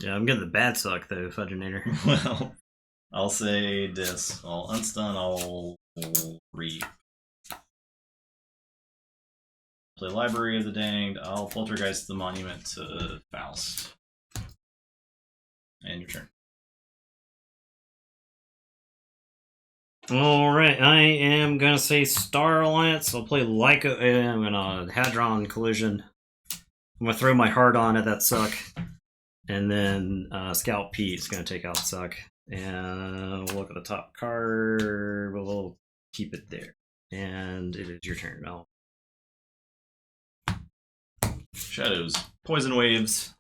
Yeah, I'm getting the bad suck though, Fudginator. Well, I'll say this. I'll unstun, I'll reap. Play Library of the Danged, I'll Poltergeist the Monument to Faust. And your turn. Alright, I am gonna say Star Alliance. I'll play Lyco, and I'm gonna Hadron Collision. I'm gonna throw my heart on at that suck. And then Scout Pete's gonna take out Suck. And we'll look at the top card. We'll keep it there. And it is your turn now. Shadows. Poison Waves.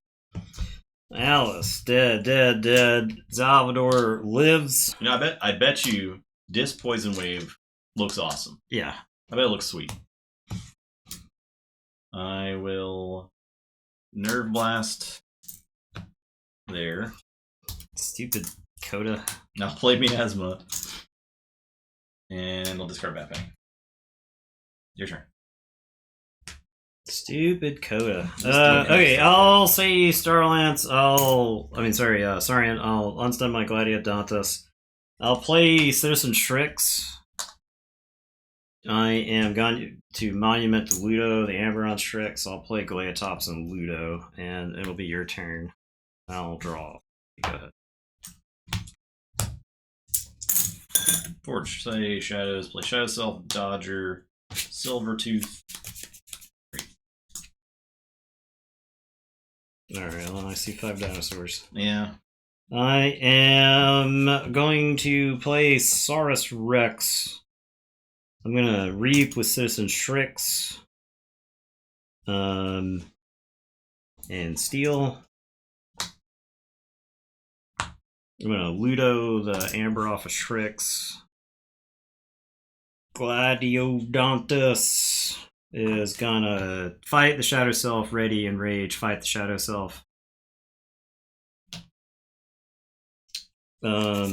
Alice, dead. Salvador lives. You know, I bet you this Poison Wave looks awesome. Yeah. I bet it looks sweet. I will Nerve Blast there. Stupid Coda. Now play Miasma. And I'll discard Batbang. Your turn. Stupid Coda. Okay, I'll say Star Alliance. Sarian. I'll unstun my Gladiodontus. I'll play Citizen Strix. I am going to Monument to Ludo, the Amberon Strix. I'll play Galeatops and Ludo, and it'll be your turn. I'll draw. Go ahead. Forge. Say Shadows. Play Shadow Self, Dodger, Silvertooth. Alright, then I see 5 dinosaurs. Yeah. I am going to play Saurus Rex. I'm gonna Reap with Citizen Strix. And Steel. I'm gonna Ludo the Amber off of Strix. Gladiodontus is gonna fight the Shadow Self, ready, enrage, fight the Shadow Self. So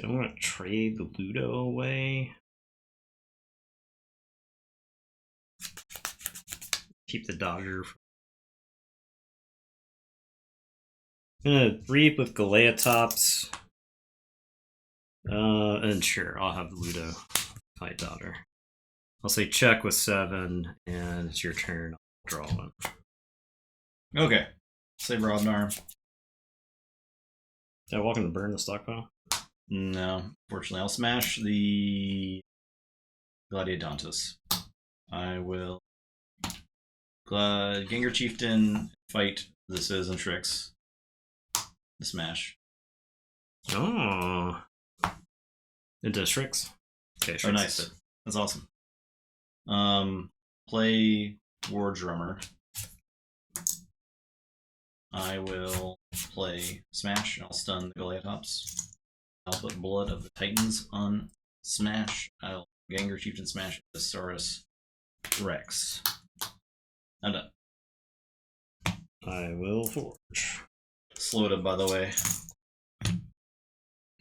I'm gonna trade the Ludo away. Keep the Dodger. I'm gonna Reap with Galeatops. And sure, I'll have the Ludo fight Dodger. I'll say check with 7, and it's your turn. I'll draw one. Okay. Say Rodnar. Did I walk in to burn the stockpile? No, fortunately, I'll smash the Gladiodontus. I will Gengar Chieftain fight the Citizen Strix. The smash. Oh. Into Strix? Okay, Strix. Oh, nice. That's awesome. Play War Drummer. I will play Smash, and I'll stun the Galeatops. I'll put Blood of the Titans on Smash. I'll Gengar Chieftain Smash the Saurus Rex. I'm done. I will Forge. slowed up, by the way.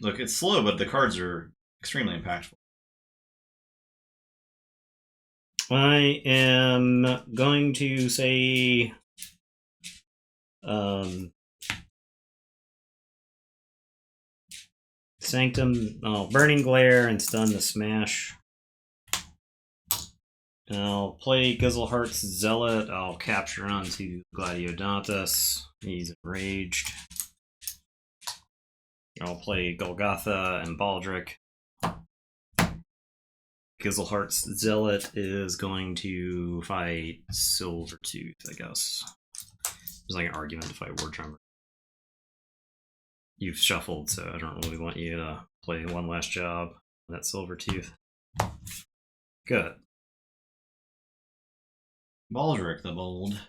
Look, it's slow, but the cards are extremely impactful. I am going to say Sanctum, Burning Glare and Stun the Smash. I'll play Gizzleheart's Zealot. I'll capture onto Gladiodontus. He's enraged. I'll play Golgotha and Baldric. Gizzleheart's Zealot is going to fight Silvertooth, I guess. There's like an argument to fight War Tremor. You've shuffled, so I don't really want you to play one last job on that Silvertooth. Good. Baldric the Bold.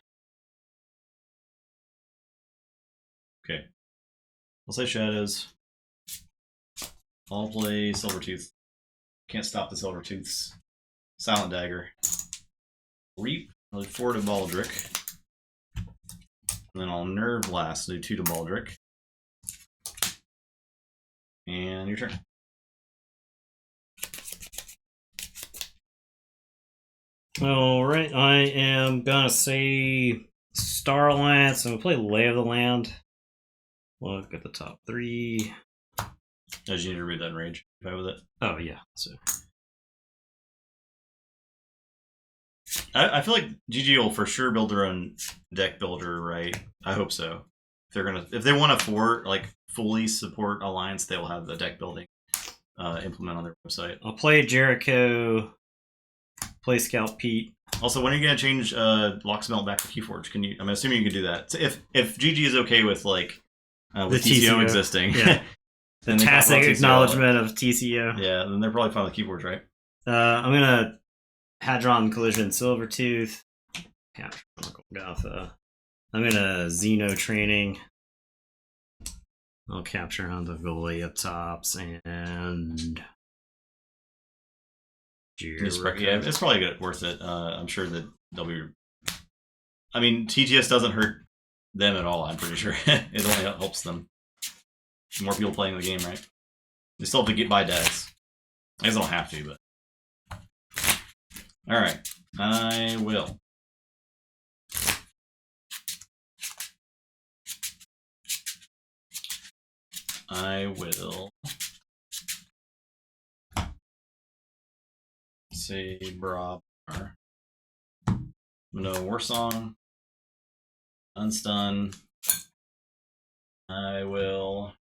Okay. I'll say Shadows. I'll play Silvertooth. Can't stop the Silvertooths. Silent Dagger. Reap. I'll do 4 to Baldric. And then I'll Nerve Blast. Do 2 to Baldric. And your turn. Alright, I am gonna say Star Alliance. I'm gonna play Lay of the Land. Look at the top 3. Does you need to read that in Rage? If I with it? Oh, yeah. So I feel like GG will for sure build their own deck builder, right? I hope so. If they want to fully support Alliance, they will have the deck building implement on their website. I'll play Jericho, play Scout Pete. Also, when are you gonna change Locksmelt back to Keyforge? Can you? I'm assuming you can do that. So if GG is okay with with the TCO TCO existing, yeah. then tacit acknowledgement of TCO. Yeah, then they're probably fine with Keyforge, right? I'm gonna Hadron Collision Silvertooth. Capture Golgotha. I'm gonna Xeno Training. I'll capture on the Goliatops and Jericho. Yeah, it's probably worth it. I'm sure that they'll be. I mean, TTS doesn't hurt them at all. I'm pretty sure it only helps them. More people playing the game, right? They still have to buy decks. I guess they don't have to, but. All right, I will. Say Brabar. No Warsong. Unstun. I will.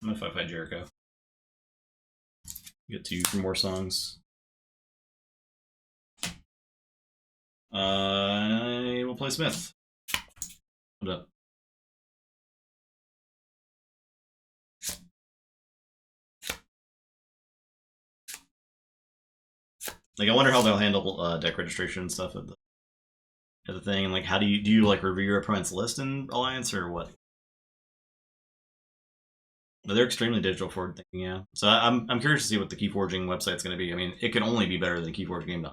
I'm gonna fight Jericho. Get 2 for more songs. I will play Smith. What up? Like, I wonder how they'll handle deck registration and stuff at the thing. And like, how do you like review your opponent's list in Alliance or what? But they're extremely digital forward thinking, yeah. So I'm curious to see what the Keyforging website's going to be. I mean, it can only be better than Keyforge Game.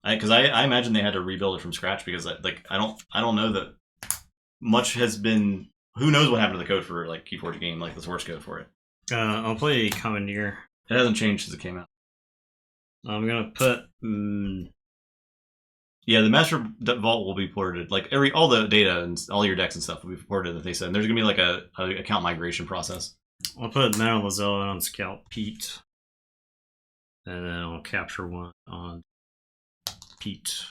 Because I imagine they had to rebuild it from scratch because I don't know that much has been. Who knows what happened to the code for like Keyforge Game, like the source code for it. I'll play Commandeer. It hasn't changed since it came out. I'm gonna put. Yeah, the Master Vault will be ported. Like all the data and all your decks and stuff will be ported. That they said and there's gonna be like a account migration process. I'll put Metal Zealot on Scout Pete, and then I'll capture one on Pete.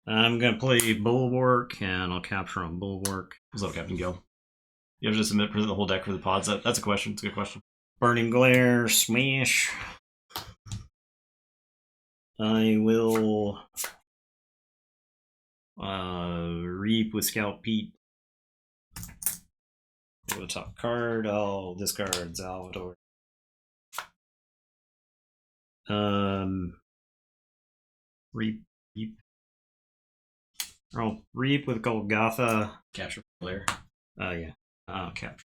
I'm gonna play Bulwark, and I'll capture on Bulwark. What's up, Captain Gill? You have to present the whole deck for the pods. That's a question. It's a good question. Burning Glare, Smash. I will Reap with Scout Pete. Go to the top card. I'll discard Salvador. Reap. I'll Reap with Golgotha. Capture player. Yeah. I'll capture.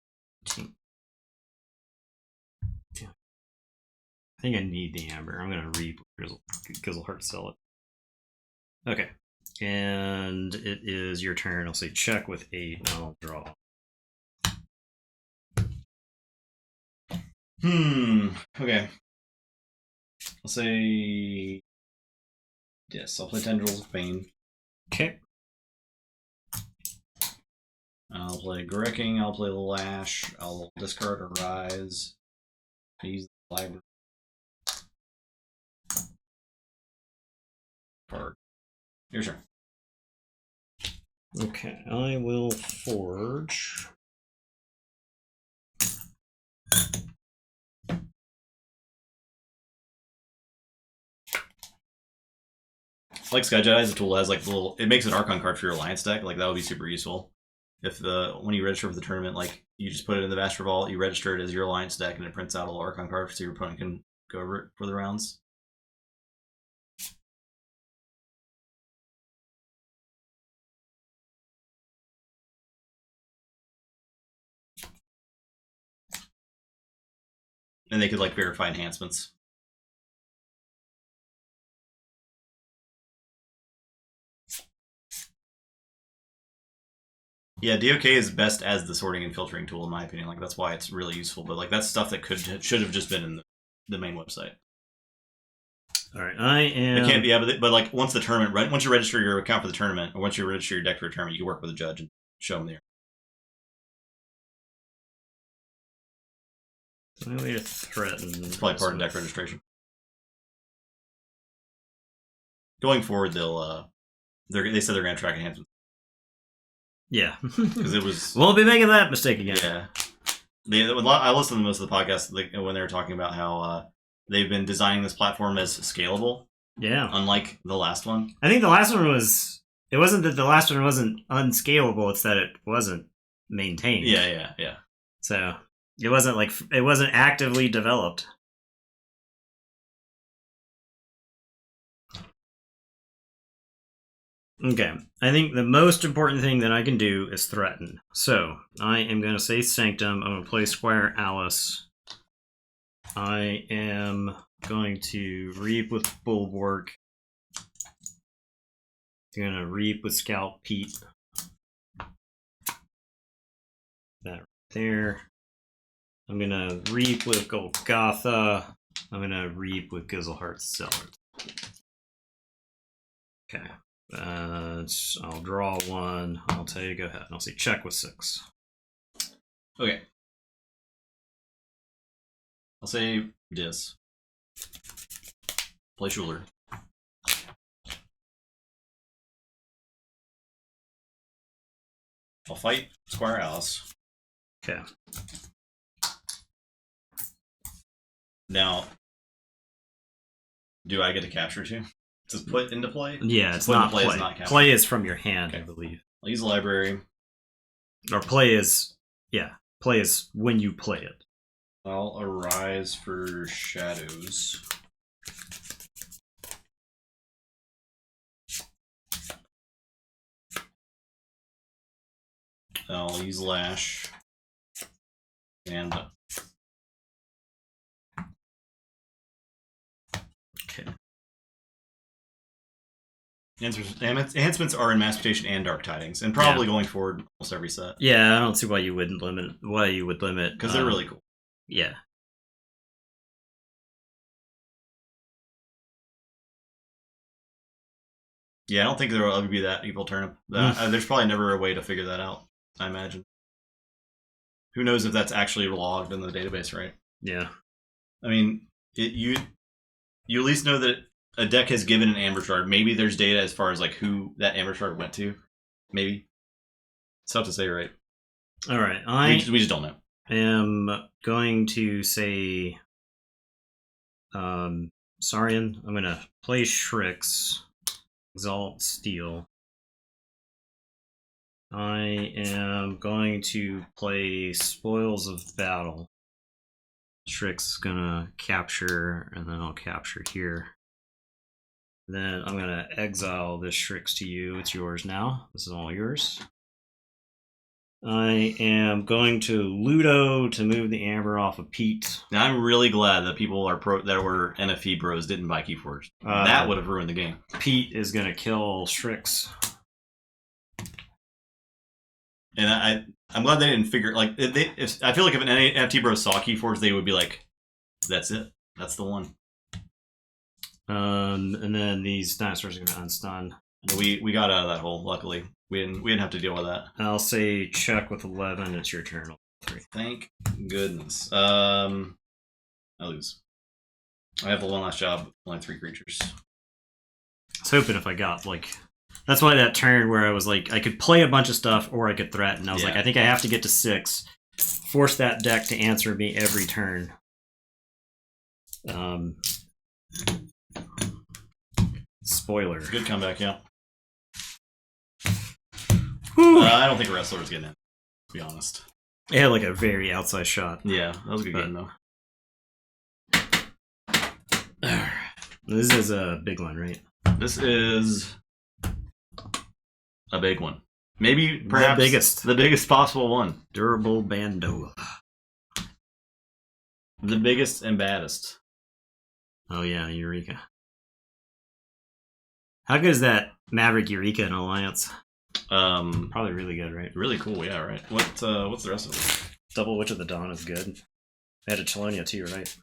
I think I need the amber. I'm gonna reap Gizzleheart sell it. Okay. And it is your turn. I'll say check with 8 and I'll draw. Okay. I'll say yes. I'll play Tendrils of Pain. Okay. I'll play Grecking. I'll play Lash. I'll discard a Rise. Use the library card. Your turn. Okay, I will forge. Like Sky Jedi as a tool has like little. It makes an Archon card for your Alliance deck. Like that would be super useful. If when you register for the tournament, like you just put it in the Vaster Vault, you register it as your Alliance deck, and it prints out a little Archon card so your opponent can go over it for the rounds. And they could like verify enhancements. Yeah, DOK is best as the sorting and filtering tool in my opinion. Like that's why it's really useful. But like that's stuff that should have just been in the main website. All right, I am. It can't be, yeah, but like once the tournament, once you register your account for the tournament, or once you register your deck for a tournament, you can work with a judge and show them there. The only way to threaten. It's probably part of deck registration. Going forward, they said they're going to track enhancements. Yeah, because it was. Won't be making that mistake again. Yeah, I listened to most of the podcasts when they were talking about how they've been designing this platform as scalable. Yeah, unlike the last one. I think the last one was. It wasn't that the last one wasn't unscalable; it's that it wasn't maintained. Yeah. So it wasn't actively developed. Okay, I think the most important thing that I can do is threaten. So I am going to say Sanctum. I'm going to play Squire Alice. I am going to reap with Bulwark. I'm going to reap with Scout Pete. That right there. I'm going to reap with Golgotha. I'm going to reap with Gizzleheart Cellar. Okay. I'll draw one. I'll tell you, go ahead. I'll say check with 6. Okay. I'll say Dis. Play Schuler. I'll fight Squire Alice. Okay. Now, do I get to capture too? To put into play? Yeah, it's not play. Play is from your hand, okay. I believe. I'll use the library. Or play is when you play it. I'll Arise for Shadows. I'll use Lash. And okay. Enhancements are in Mass Mutation and Dark Tidings, and probably going forward almost every set. Yeah, I don't see why you would limit. Because they're really cool. Yeah. Yeah, I don't think there will ever be that evil turnip. There's probably never a way to figure that out, I imagine. Who knows if that's actually logged in the database, right? Yeah. I mean, you at least know that a deck has given an Amber Shard. Maybe there's data as far as like who that Amber Shard went to. Maybe. It's tough to say, right? All right. We just don't know. I am going to say Saurian. I'm going to play Shrix. Exalt Steel. I am going to play Spoils of Battle. Shrix is gonna capture, and then I'll capture here. Then I'm gonna exile this Shrix to you. It's yours now. This is all yours. I am going to Ludo to move the amber off of Pete. Now I'm really glad that people that were NFE bros didn't buy Keyforge. That would have ruined the game. Pete is going to kill Strix. And I'm glad they didn't figure I feel like if an NFT bro saw Keyforge, they would be like, "That's it. That's the one." And then these dinosaurs are going to unstun. We got out of that hole. Luckily, we didn't have to deal with that. I'll say check with 11. It's your turn. 3. Thank goodness. I lose. I have the one last job. Only 3 creatures. I was hoping if I got that's why that turn where I was like, I could play a bunch of stuff or I could threaten. I was like, I think I have to get to 6. Force that deck to answer me every turn. Spoiler. Good comeback, yeah. I don't think Wrestler was getting it, to be honest. It had a very outside shot. Yeah, that was a good game, though. This is a big one, right? This is a big one. Maybe, perhaps, the biggest possible one. Durable Bando. The biggest and baddest. Oh, yeah, Eureka. How good is that Maverick Eureka in Alliance? Probably really good, right? Really cool, yeah, right. What's the rest of it? Double Witch of the Dawn is good. They had a Chelonia too, right?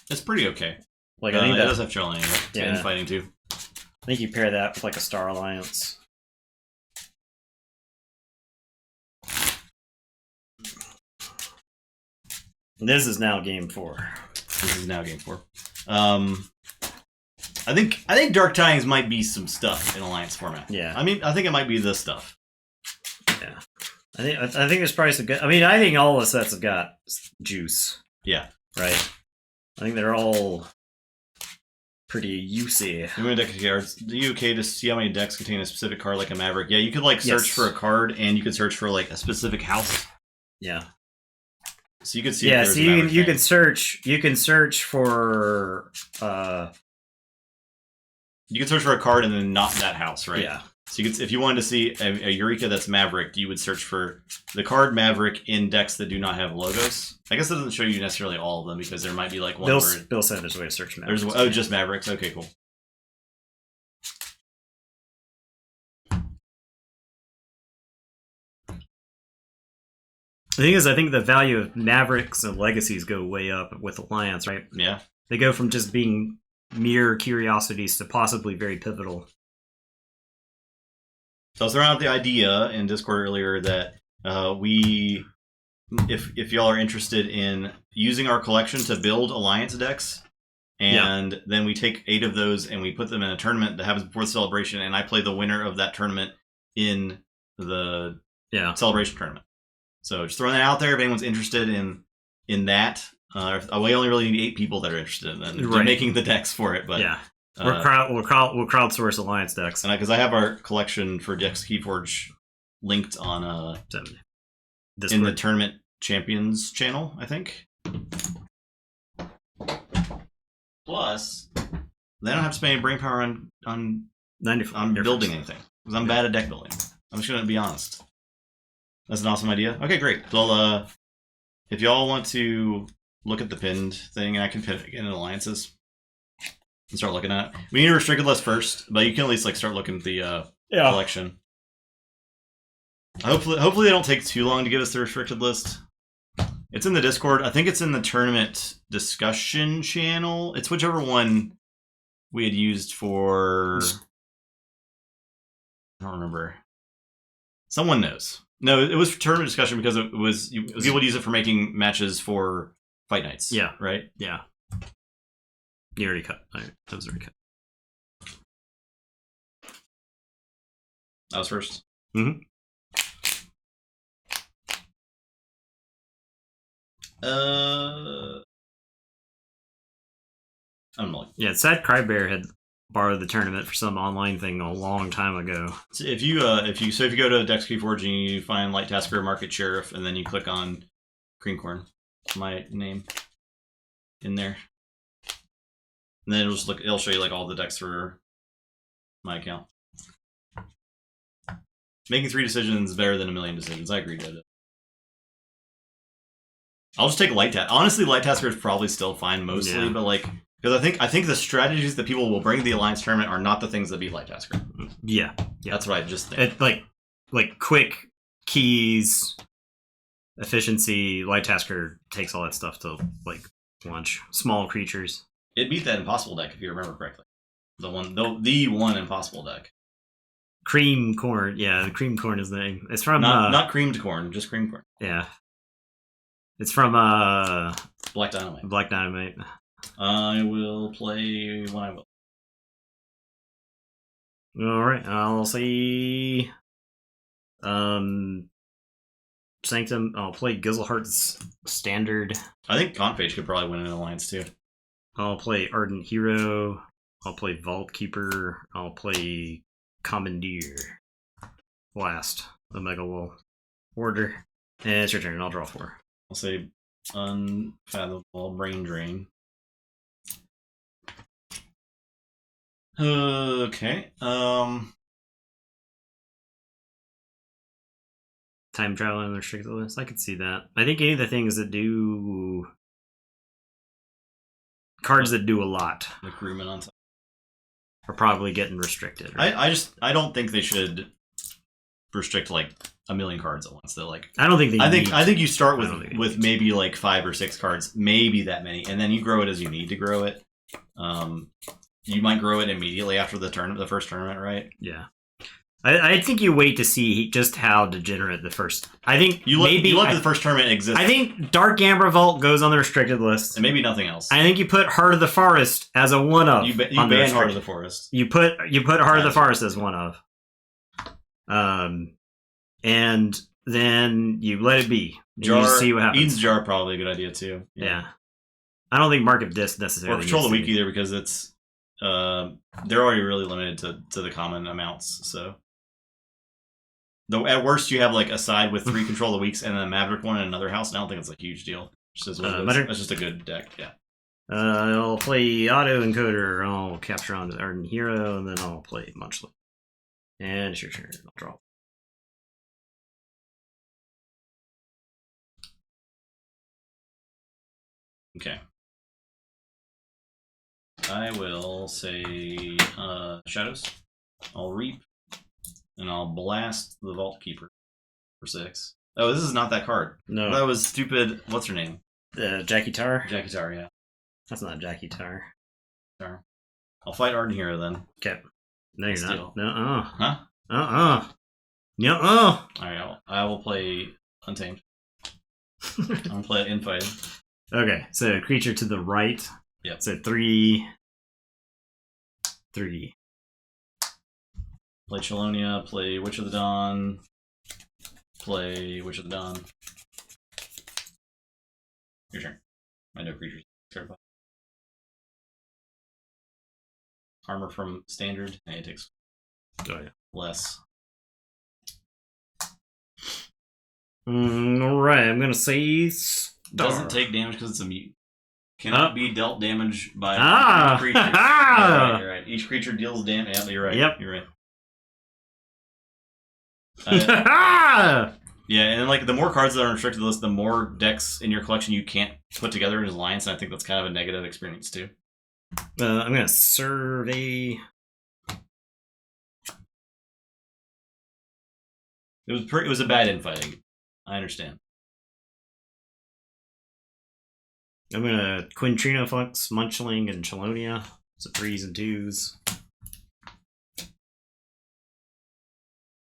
It's pretty okay. I think that does have Chelonia, and fighting too. I think you pair that with a Star Alliance. This is now game 4. I think Dark Tidings might be some stuff in Alliance format. Yeah. I mean, I think it might be this stuff. Yeah. I think there's probably some good. I mean, I think all the sets have got juice. Yeah. Right. I think they're all pretty juicy. You want to deck cards? Are you okay to see how many decks contain a specific card like a Maverick? Yeah, you could search for a card, and you could search for a specific house. Yeah. So you could see. Yeah. So you can search. You can search for. You can search for a card and then not that house, right? Yeah. So you could, if you wanted to see a Eureka that's Maverick, you would search for the card Maverick in decks that do not have logos. I guess it doesn't show you necessarily all of them because there might be one word. Bill said there's a way to search Mavericks. Just Mavericks. Okay, cool. The thing is, I think the value of Mavericks and Legacies go way up with Alliance, right? Yeah. They go from just being mere curiosities to possibly very pivotal. So I was throwing out the idea in Discord earlier that if y'all are interested in using our collection to build Alliance decks, and then we take 8 of those and we put them in a tournament that happens before the celebration, and I play the winner of that tournament in the celebration tournament. So just throwing that out there if anyone's interested in that. We only really need 8 people that are interested in making the decks for it, but yeah. We'll crowdsource Alliance decks. And because I have our collection for Dex Keyforge linked on in the Tournament Champions channel, I think. Plus, they don't have to spend any brain power on building anything. Because I'm bad at deck building. I'm just going to be honest. That's an awesome idea. Okay, great. Well, if y'all want to look at the pinned thing, I can pin it again in Alliances and start looking at it. We need a restricted list first, but you can at least start looking at the collection. Hopefully they don't take too long to give us the restricted list. It's in the Discord. I think it's in the tournament discussion channel. It's whichever one we had used for. I don't remember. Someone knows. No, it was for tournament discussion because it was people would use it for making matches for fight nights. Yeah. Right? Yeah. You already cut. That was already cut. I was first. Mm-hmm. I'm like, yeah, Sad Crybear had borrowed the tournament for some online thing a long time ago. So if you go to Dex Keyforge and you find Light Tasker Market Sheriff, and then you click on Creamcorn, my name in there, and then it'll show you all the decks for my account. Making 3 decisions is better than a million decisions. I agree, Dad. I'll just take light task. Honestly, light tasker is probably still fine mostly, Yeah. but like because I think the strategies that people will bring to the Alliance tournament are not the things that beat light tasker. Yeah. That's what I just think. It, like quick keys, efficiency. Light tasker takes all that stuff to like lunch. Small creatures. It beat that impossible deck if you remember correctly. The one impossible deck. Cream corn. Yeah, the cream corn is the name. It's from not creamed corn, just cream corn. Yeah. It's from Black Dynamite. Black Dynamite. I will play when I will. All right, I'll see. Sanctum. I'll play Gizzleheart's standard. I think Conphage could probably win an alliance too. I'll play Ardent Hero. I'll play Vault Keeper. I'll play Commandeer. Last, Omega Will Order. And it's your turn. I'll draw 4. I'll say Unfathomable Brain Drain. Okay. Time travel and restricted list. I could see that. I think any of the things that do cards that do a lot The crewman on top. are probably getting restricted. Right? I don't think they should restrict like a million cards at once. They're like I don't think they. I think you start with maybe like 5 or 6 cards, maybe that many, and then you grow it as you need to grow it. You might grow it immediately after the first tournament, right? Yeah. I think you wait to see just how degenerate the first. I think you let the first tournament exist. I think Dark Amber Vault goes on the restricted list, and maybe nothing else. I think you put Heart of the Forest as a one of. You ban Heart of the Forest. You put Heart of the Forest as one of. And then you let it be. Jar, you just see what happens. Eden's Jar probably a good idea too. Yeah. I don't think Mark of Disc necessarily. Or Control the Weak either because it's they're already really limited to the common amounts. So though at worst you have like a side with 3 Control the Weaks and then a Maverick one in another house, and I don't think it's a huge deal. That's just a good deck. Yeah. I'll play Auto Encoder. I'll capture on the Ardent Hero, and then I'll play Munchley. And it's your turn. I'll draw. Okay. I will say Shadows. I'll Reap. And I'll blast the Vault Keeper for 6. Oh, this is not that card. No. That was stupid. What's her name? Jackie Tar? Jackie Tar, yeah. That's not Jackie Tar. I'll fight Ardent Hero then. Okay. No, you're Steal. not. No. Huh? No. Alright, I will play Untamed. I'll play Infighting. Okay, so creature to the right. Yep. So 3. Play Chelonia, play Witch of the Dawn, play Witch of the Dawn. Your turn. I know creatures. Armor from Standard, and it takes less. Alright, I'm gonna say Doesn't take damage because it's a mute. Cannot be dealt damage by each creature. You're right. Each creature deals damage. Yeah, you're right. Yep. You're right. Yeah, and like the more cards that are on restricted list, the more decks in your collection you can't put together as alliance, and I think that's kind of a negative experience too. I'm gonna survey. It was a bad infighting. I understand. I'm gonna Quintrino Flux, Munchling, and Chelonia. So 3s and 2s.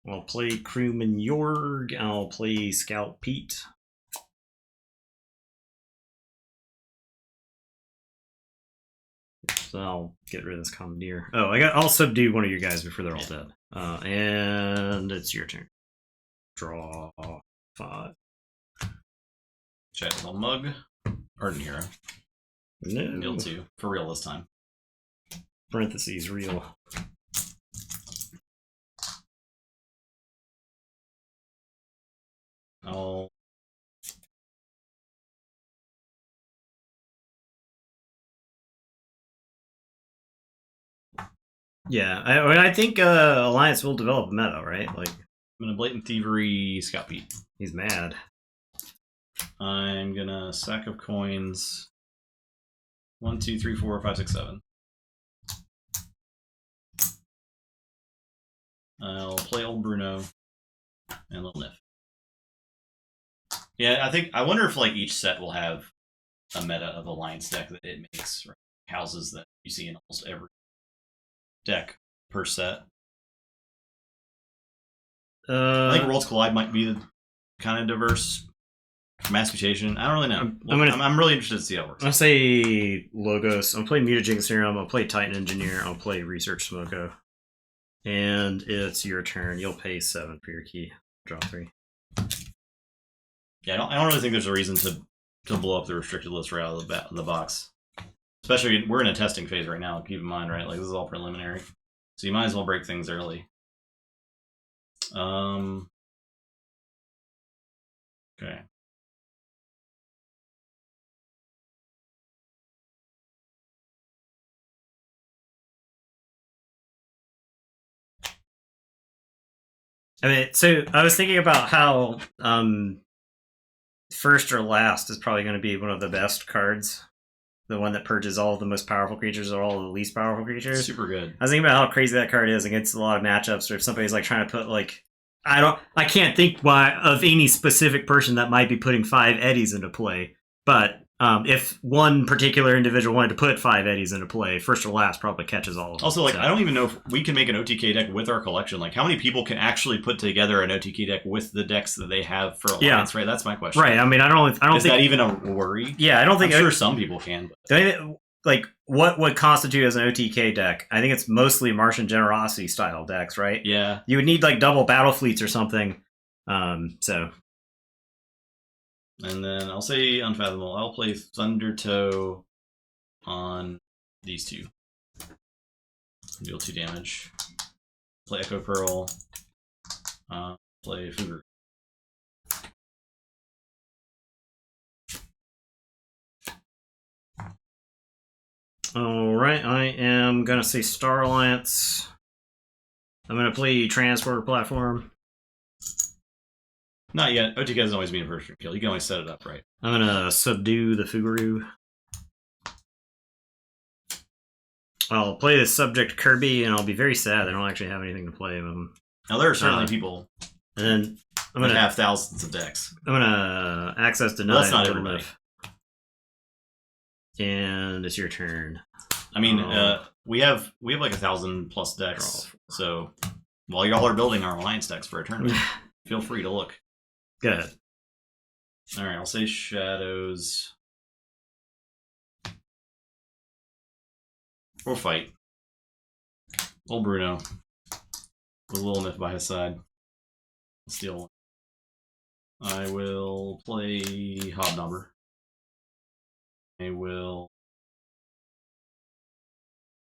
I'll play Crewman Jorg. I'll play Scout Pete. So I'll get rid of this Commandeer. Oh, I'll subdue one of you guys before they're all dead. And it's your turn. Draw 5. Check little mug. Ardent Hero. No. Deal 2. For real this time. Parentheses, real. Oh. Yeah, I think Alliance will develop a meta, right? Like, I'm gonna Blatant Thievery Scout Pete. he's mad. I'm gonna sack of coins. 1, 2, 3, 4, 5, 6, 7. I'll play old Bruno and little Nif. Yeah, I wonder if like each set will have a meta of alliance deck that it makes, right? Houses that you see in almost every deck per set. I think Worlds Collide might be the kind of diverse. Mass Mutation, I don't really know. I'm really interested to see how it works. I'll say Logos. I'll play Mutagen Serum. I'll play Titan Engineer. I'll play Research Smoko. And it's your turn. You'll pay 7 for your key. Draw 3. Yeah, I don't really think there's a reason to blow up the restricted list right out of the box. Especially, we're in a testing phase right now. Keep in mind, right? Like, this is all preliminary. So you might as well break things early. Okay. I mean, so I was thinking about how first or last is probably going to be one of the best cards. The one that purges all of the most powerful creatures or all of the least powerful creatures. Super good. I was thinking about how crazy that card is against a lot of matchups, or if somebody's like trying to put like I can't think of any specific person that might be putting 5 eddies into play. But if one particular individual wanted to put 5 eddies into play, first or last probably catches all of them. Also, like, so. I don't even know if we can make an OTK deck with our collection. Like, how many people can actually put together an OTK deck with the decks that they have for Alliance, right? That's my question. Right, I mean, I don't Is think that even a worry? Yeah, I don't think... I'm sure some people can. But. Like, what would constitute as an OTK deck? I think it's mostly Martian Generosity style decks, right? Yeah. You would need, like, double battle fleets or something. So... And then I'll say Unfathomable. I'll play Thundertoe on these two. Deal 2 damage. Play Echo Pearl. Play Fugger. Alright, I am going to say Star Alliance. I'm going to play Transporter Platform. Not yet. OTK doesn't always mean a first kill. You can always set it up right. I'm going to subdue the Fuguru. I'll play the subject Kirby, and I'll be very sad I don't actually have anything to play with them. Now, there are certainly people and then I'm gonna have thousands of decks. I'm going to access deny. Well, that's not everybody. And it's your turn. I mean, we have like 1,000+ decks. So while y'all are building our alliance decks for a tournament, feel free to look. Good. All right, I'll say Shadows. Or fight. Old Bruno. With a little Nif by his side. Steal one. I will play Hobnobber. I will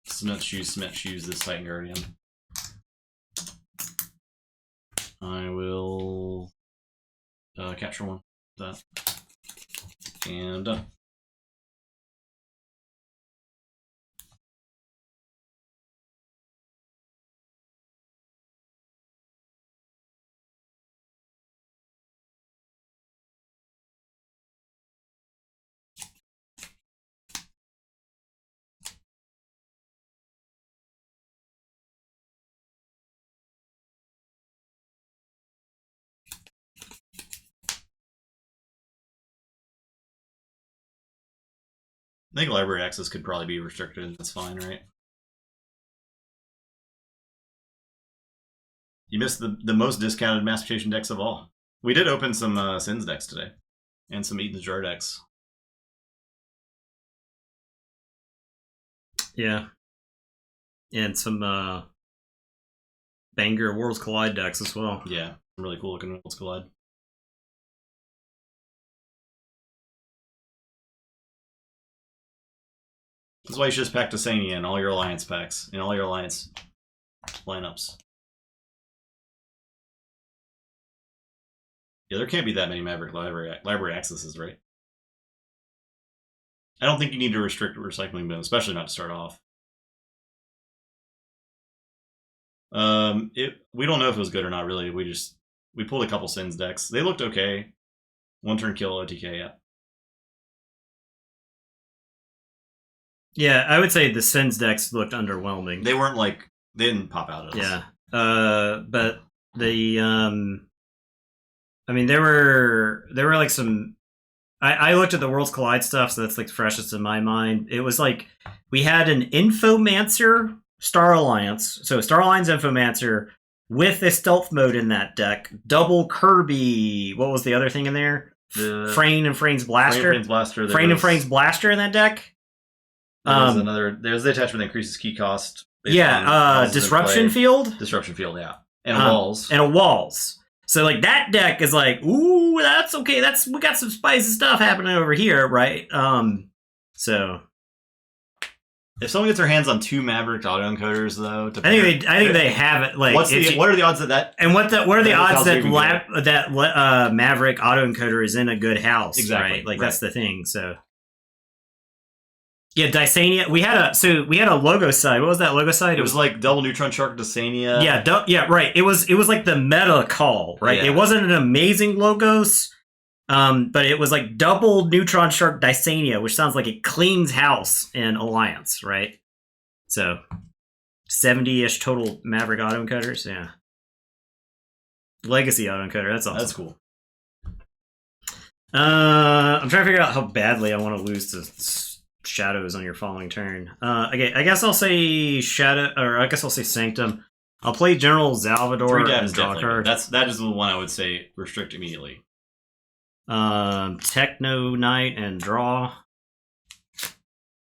cement shoes this Titan Guardian. I will capture one. That. And done. I think library access could probably be restricted, and that's fine, right? You missed the most discounted Mass Mutation decks of all. We did open some Sins decks today, and some Eden's Jar decks. Yeah. And some banger Worlds Collide decks as well. Yeah, really cool looking Worlds Collide. That's why you should just pack Tasania in all your alliance packs, in all your alliance lineups. Yeah, there can't be that many Maverick library accesses, right? I don't think you need to restrict recycling bin, especially not to start off. We don't know if it was good or not, really. We pulled a couple Sins decks. They looked okay. One turn kill OTK, yeah. Yeah, I would say the Sens decks looked underwhelming. They weren't like, they didn't pop out at us. Yeah. But the I mean there were like some I looked at the Worlds Collide stuff, so that's like the freshest in my mind. It was like we had an Infomancer Star Alliance, so Star Alliance Infomancer with a stealth mode in that deck, double Kirby. What was the other thing in there? Frayne and Frayne's Blaster. Frayne and Frayne's Blaster in that deck. There's the attachment that increases key cost. Yeah, Disruption Field. Disruption Field, yeah, and walls. And a walls. So like that deck is like, ooh, that's okay. We got some spicy stuff happening over here, right? So if someone gets their hands on 2 Maverick autoencoders, though, I think they have it. Like, what are the odds that? And what are the odds that Maverick autoencoder is in a good house? Exactly. Right? Like that's the thing. So. Yeah, Dysania. We had a logo side. What was that logo side? It was like double Neutron Shark Dysania. Yeah, right. It was like the meta call, right? Yeah. It wasn't an amazing logos, but it was like double Neutron Shark Dysania, which sounds like it cleans house in Alliance, right? So 70-ish total Maverick autoencoders, yeah. Legacy autoencoder, that's awesome. That's cool. I'm trying to figure out how badly I want to lose to Shadows on your following turn. Okay, I guess I'll say Shadow, or I guess I'll say Sanctum. I'll play General Salvador. 3 dabs and draw a card. That is the one I would say restrict immediately. Techno Knight and draw.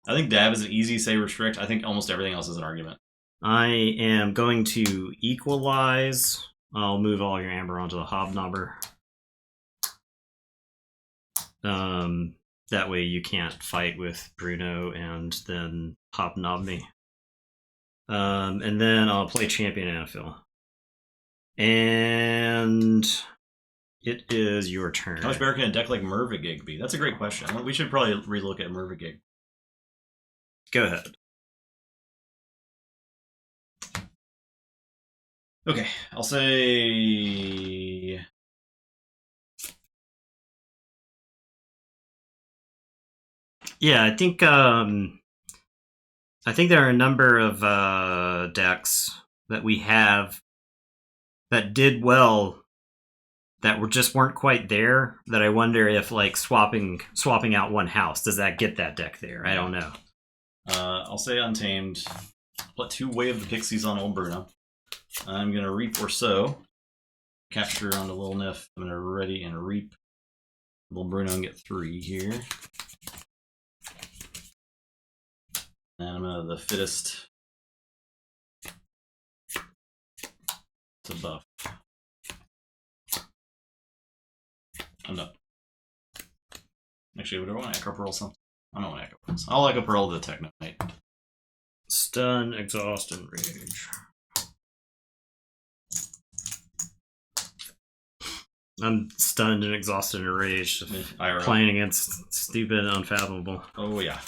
I think dab is an easy say restrict. I think almost everything else is an argument. I am going to equalize. I'll move all your amber onto the Hobnobber. That way you can't fight with Bruno and then hobnob me. And then I'll play Champion Anaphyl. And it is your turn. How much better can a deck like Mervigig be? That's a great question. We should probably relook at Mervigig. Go ahead. Okay, I'll say... Yeah, I think there are a number of decks that we have that did well that weren't quite there. That I wonder if like swapping out one house, does that get that deck there? I don't know. I'll say Untamed. Put 2 Way of the Pixies on old Bruno. I'm gonna Reap or Sow. Capture on the Little Nif. I'm gonna Ready and Reap little Bruno and get 3 here. And I'm gonna the Fittest to buff. I'm done. Actually, what do I want? Echo Pearl something? I don't want Echo Pearl. I'll Echo Pearl the Techno Knight. Stun, Exhaust, and Rage. I'm stunned and exhausted and raged. Playing against stupid, unfathomable. Oh yeah.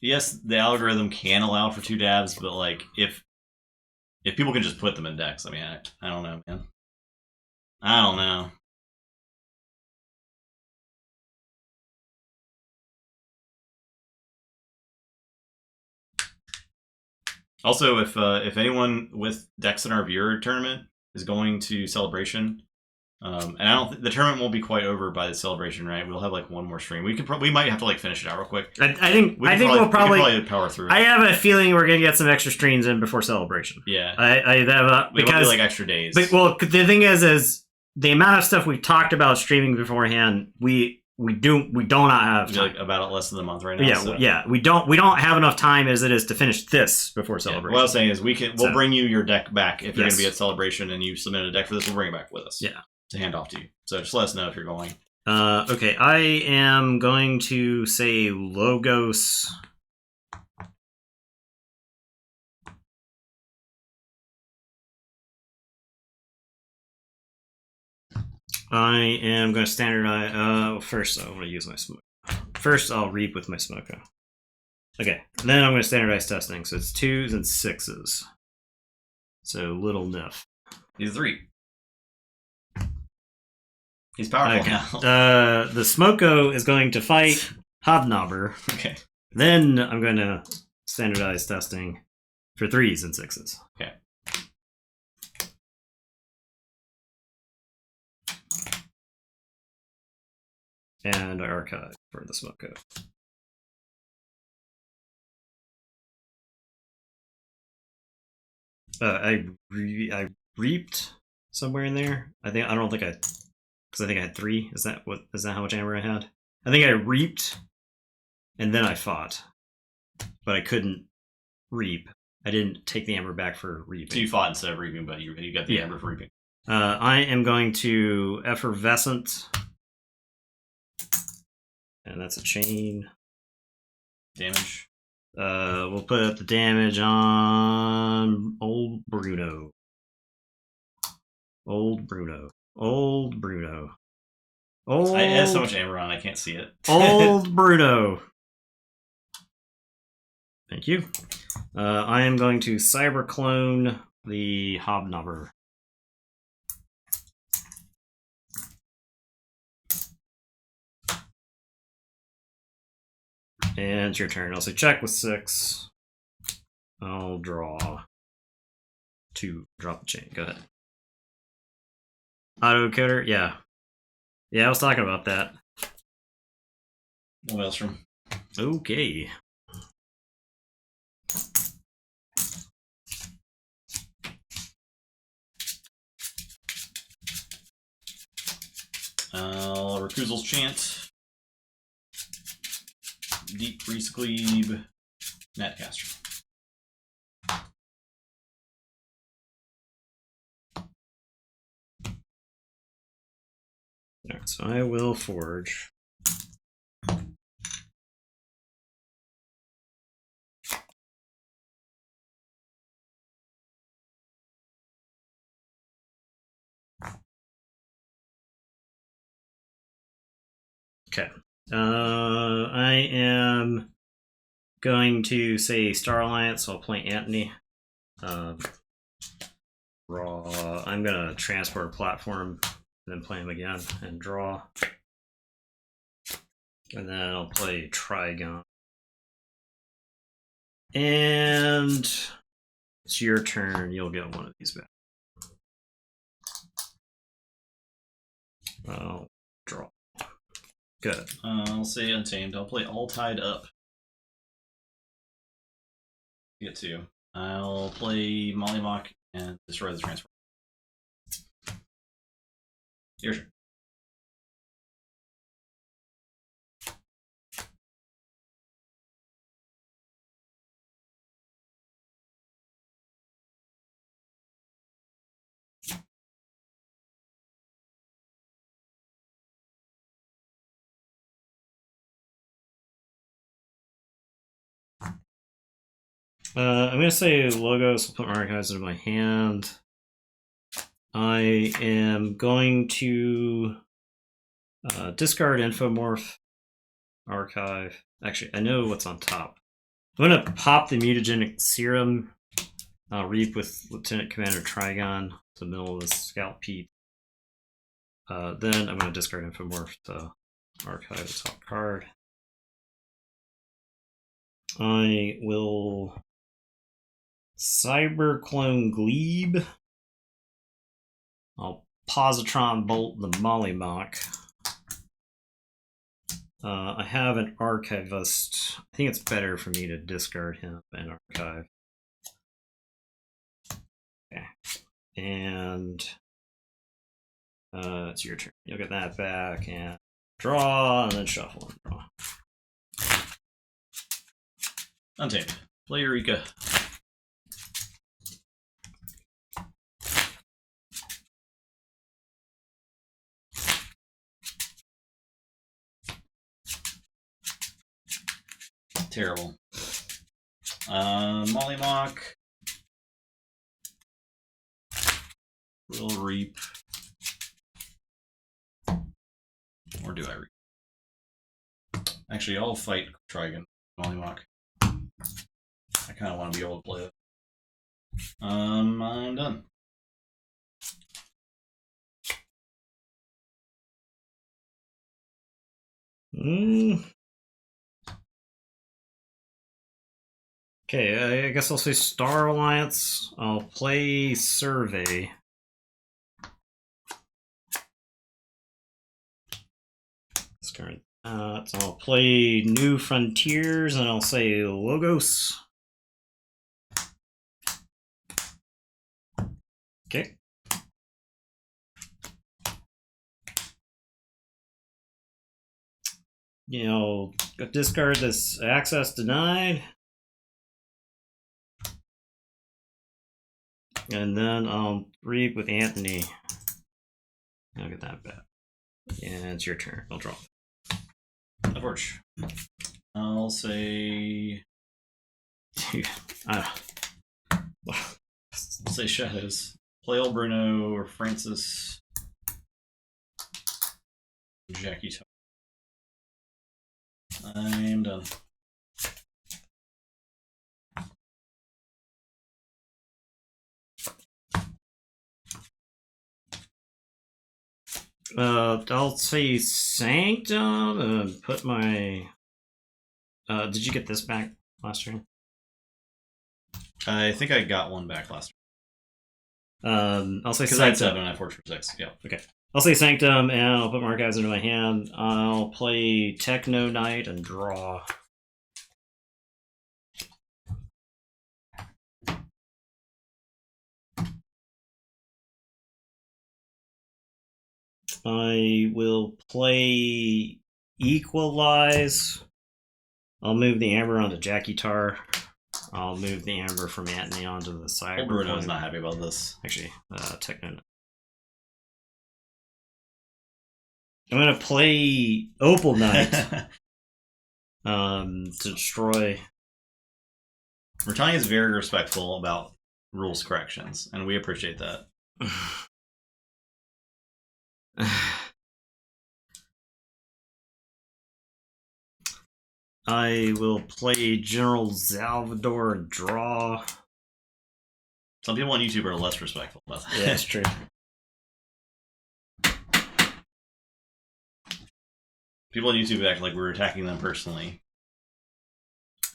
Yes, the algorithm can allow for 2 dabs, but like if people can just put them in decks, I mean, I don't know, man. I don't know. Also, if anyone with decks in our viewer tournament is going to Celebration, and I don't the tournament won't be quite over by the Celebration, right? We'll have like 1 more stream. We might have to like finish it out real quick. I think we'll probably power through it. I have a feeling we're gonna get some extra streams in before Celebration. Yeah, I have because like extra days. But, well, the thing is the amount of stuff we've talked about streaming beforehand, we do not have time. Like about less than a month right now. Yeah, so. Yeah. We don't have enough time as it is to finish this before Celebration. Yeah. What I was saying is we'll bring you your deck back if you're going to be at Celebration and you submit a deck for this. We'll bring it back with us. Yeah, to hand off to you. So just let us know if you're going. Okay, I am going to say Logos. I am going to standardize. First, I'm going to use my smoke. First, I'll Reap with my Smoko. Okay, then I'm going to standardize testing. So it's 2s and 6s. So little Niff. He's 3. He's powerful Okay. now. The Smoko is going to fight Hobnobber. Okay. Then I'm going to standardize testing for 3s and 6s. Okay. And I archive for the Smoko. I reaped somewhere in there. I don't think I, because I think I had 3. Is that how much amber I had? I think I reaped, and then I fought, but I couldn't reap. I didn't take the amber back for reaping. So you fought instead of reaping, but you got the amber for reaping. I am going to effervescent, and that's a chain. Damage. We'll put up the damage on old Bruno. Old Bruno. I have so much amber on, I can't see it. Old Bruno. Thank you. I am going to cyber clone the Hobnobber. And it's your turn. I'll say check with 6. I'll draw 2. Drop the chain. Go ahead. Autocoder? Yeah. Yeah, I was talking about that. No Maelstrom. Okay. Rakuzel's Chant. Deep Freeze Glebe. Gnatcaster. Alright, so I will forge. Okay. I am going to say Star Alliance, so I'll play Antony. Draw. I'm going to transport a platform, then play him again, and draw. And then I'll play Trigon. And it's your turn. You'll get one of these back. I'll draw. Good. I'll say Untamed. I'll play All Tied Up. Get 2. I'll play Mollymawk and destroy the transfer. Your turn. I'm going to say Logos. I'll put my archives into my hand. I am going to discard Infomorph archive. Actually, I know what's on top. I'm going to pop the mutagenic serum. I'll reap with Lieutenant Commander Trigon to the middle of the Scout Pete. Then I'm going to discard Infomorph to archive the top card. I will Cyberclone Glebe. I'll Positron Bolt the Mollymawk. I have an Archivist. I think it's better for me to discard him and archive. Okay. And it's your turn. You'll get that back and draw, and then shuffle and draw. Untamed. Play Eureka. Terrible. Mollymawk. Will reap. Or do I reap? Actually, I'll fight Trigon. Mollymawk. I kind of want to be able to play it. I'm done. Okay, I guess I'll say Star Alliance. I'll play Survey. Discard that. So I'll play New Frontiers, and I'll say Logos. Okay. You know, discard this access denied. And then I'll read with Anthony. I'll get that back. And it's your turn. I'll draw. Keyforge. I'll say. I'll say Shadows. Play old Bruno or Francis. Jackie Tar. I'm done. I'll say Sanctum and put my. Did you get this back last turn? I think I got one back last I'll say because I had Sanctum. 7 and I forged for 6. Yeah. Okay. I'll say Sanctum and I'll put my archives into my hand. I'll play Techno Knight and draw. I will play Equalize. I'll move the Amber onto Jackie Tar. I'll move the Amber from Anthony onto the side. Old Bruno's not happy about this. Actually, Techno. I'm gonna play Opal Knight. To destroy. Britannia is very respectful about rules corrections, and we appreciate that. I will play General Salvador and draw. Some people on YouTube are less respectful about that. Yeah, that's true. People on YouTube act like we're attacking them personally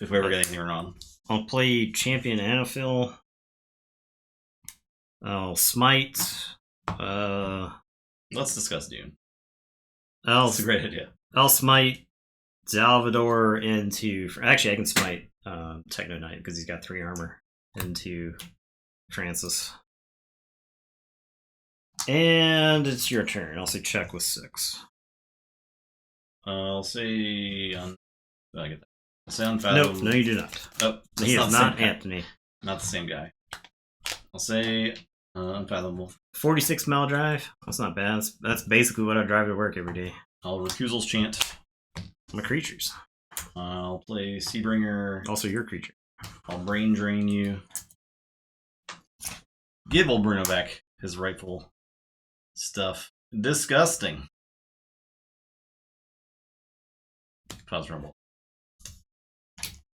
if we ever get anything wrong. I'll play Champion Anaphil. I'll smite. Let's discuss Dune. That's a great idea. I'll smite Salvador into. Actually, I can smite Techno Knight because he's got 3 armor into Francis. And it's your turn. I'll say check with 6. I'll say I get that. I'll say Unfathom. Nope, no, you do not. Oh, he is not Anthony. Not the same guy. I'll say Unfathomable. 46 mile drive. That's not bad. That's basically what I drive to work every day. I'll Recusal's Chant. My creatures. I'll play Seabringer. Also your creature. I'll Brain Drain you. Give old Bruno back his rightful stuff. Disgusting. Pause rumble.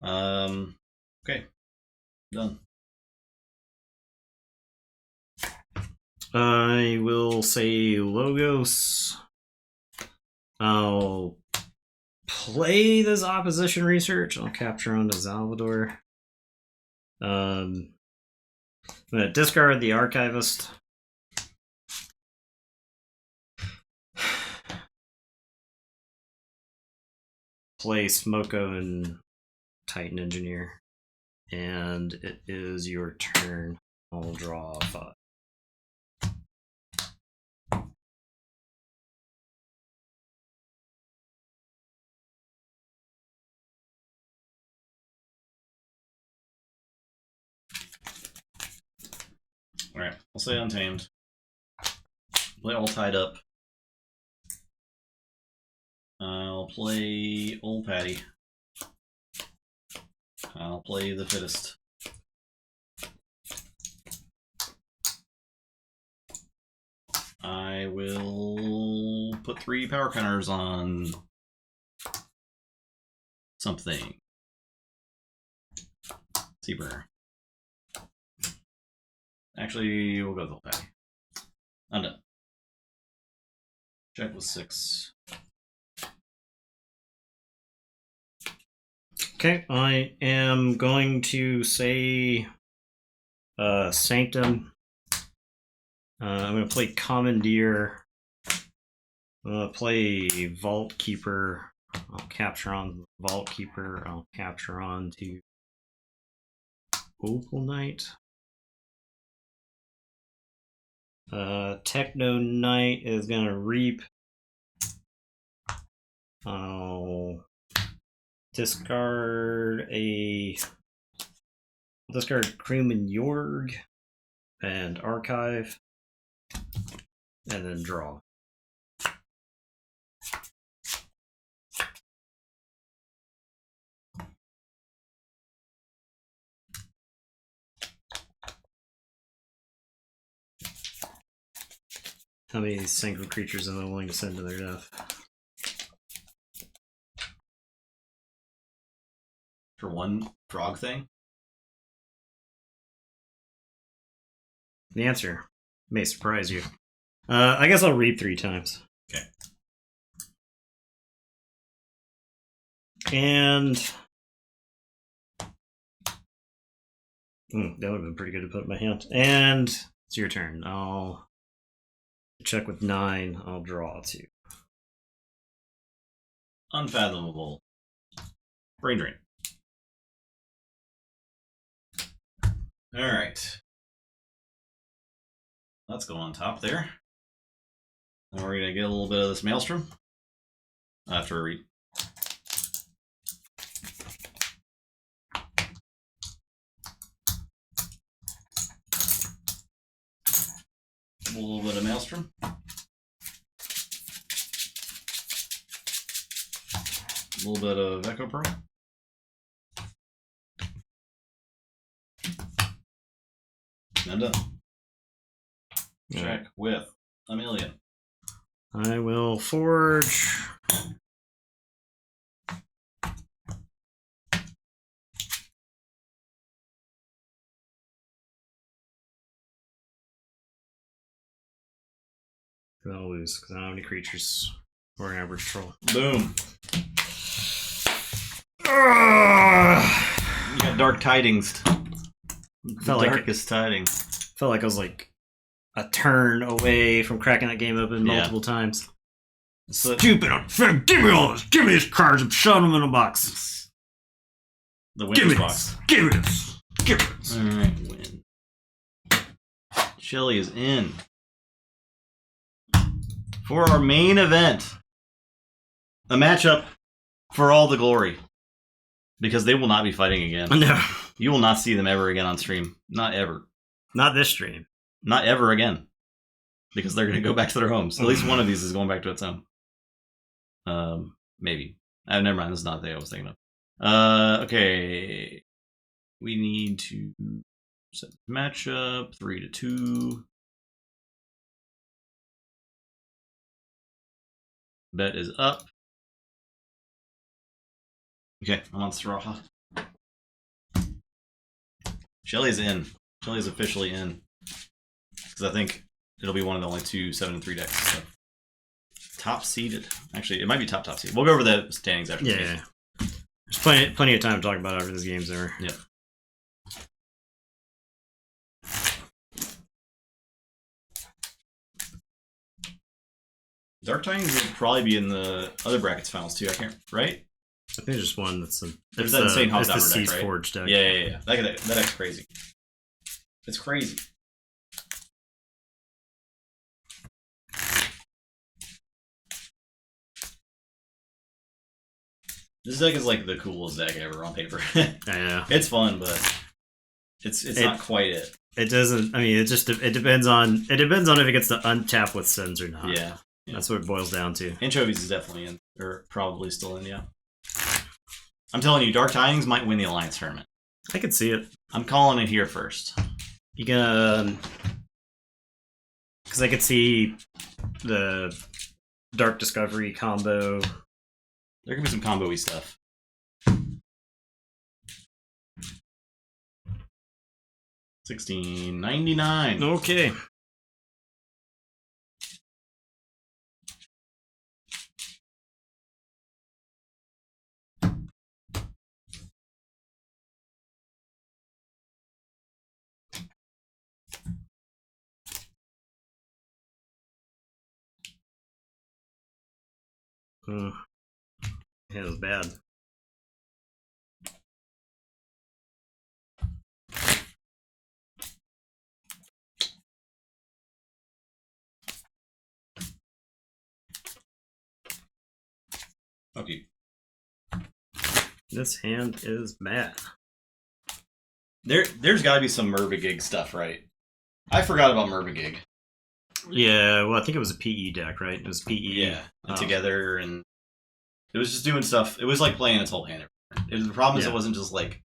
Okay. Done. I will say Logos. I'll play this opposition research. I'll capture onto Salvador. I'm gonna discard the Archivist. Play Smoko and Titan Engineer. And it is your turn. I'll draw 5. Alright, I'll say Untamed. Play All Tied Up. I'll play Old Patty. I'll play The Fittest. I will put 3 power counters on something. Seaburner. Actually, we'll go with the whole pack. I'm done. Check with 6. Okay, I am going to say Sanctum. I'm going to play Commandeer. I'm going to play Vault Keeper. I'll capture on Vault Keeper. I'll capture on to Opal Knight. Techno Knight is going to Reap. I'll discard Crewman Yorg and Archive, and then draw. How many of these sacred creatures am I willing to send to their death? For one frog thing? The answer may surprise you. I guess I'll read 3 times. Okay. And that would have been pretty good to put in my hand. And it's your turn. I'll check with 9. I'll draw 2. Unfathomable. Brain drain. Alright. Let's go on top there. And we're going to get a little bit of this Maelstrom after a read. A little bit of Maelstrom. A little bit of Echo Pearl. I'm done. Check with a million. I will forge. I'll lose because I don't have any creatures or an average troll. Boom. You got Dark Tidings. Darkest Tidings. Felt like I was like a turn away from cracking that game open multiple times. Stupid! Give me all this! Give me these cards and shove them in a box. The winner's box. Give me this! Give me this! Alright, win. Shelly is in. For our main event. A matchup for all the glory. Because they will not be fighting again. No. You will not see them ever again on stream. Not ever. Not this stream. Not ever again. Because they're going to go back to their homes. At least one of these is going back to its home. Maybe. Never mind. This is not the thing I was thinking of. Okay. We need to set the matchup. 3-2. Bet is up. Okay, I'm on Sraha. Shelly's in. Shelly's officially in. Because I think it'll be one of the only 2 7 and 3 decks. So. Top seeded. Actually, it might be top seeded. We'll go over the standings after this game. Yeah. There's plenty of time to talk about after this game's over. Yep. Dark Tidings will probably be in the other brackets finals too. I can't, right? I think there's just one that's there's that insane it's the Hobgoblin deck, right? Keyforge deck. Yeah. That deck's crazy. It's crazy. This deck is like the coolest deck ever on paper. Yeah. It's fun, but it's not quite it. It doesn't. I mean, it depends on if it gets to untap with sends or not. Yeah. That's what it boils down to. Anchovies is definitely in, or probably still in. Yeah. I'm telling you, Dark Tidings might win the Alliance tournament. I could see it. I'm calling it here first. You can, because I could see the Dark Discovery combo. There could be some combo-y stuff. $16.99. Okay. It was bad. Okay. This hand is bad. There's got to be some Mervigig stuff, right? I forgot about Mervigig. Yeah, well, I think it was a PE deck, right? It was PE. Yeah, and together, and it was just doing stuff. It was like playing its whole hand. The problem is it wasn't just like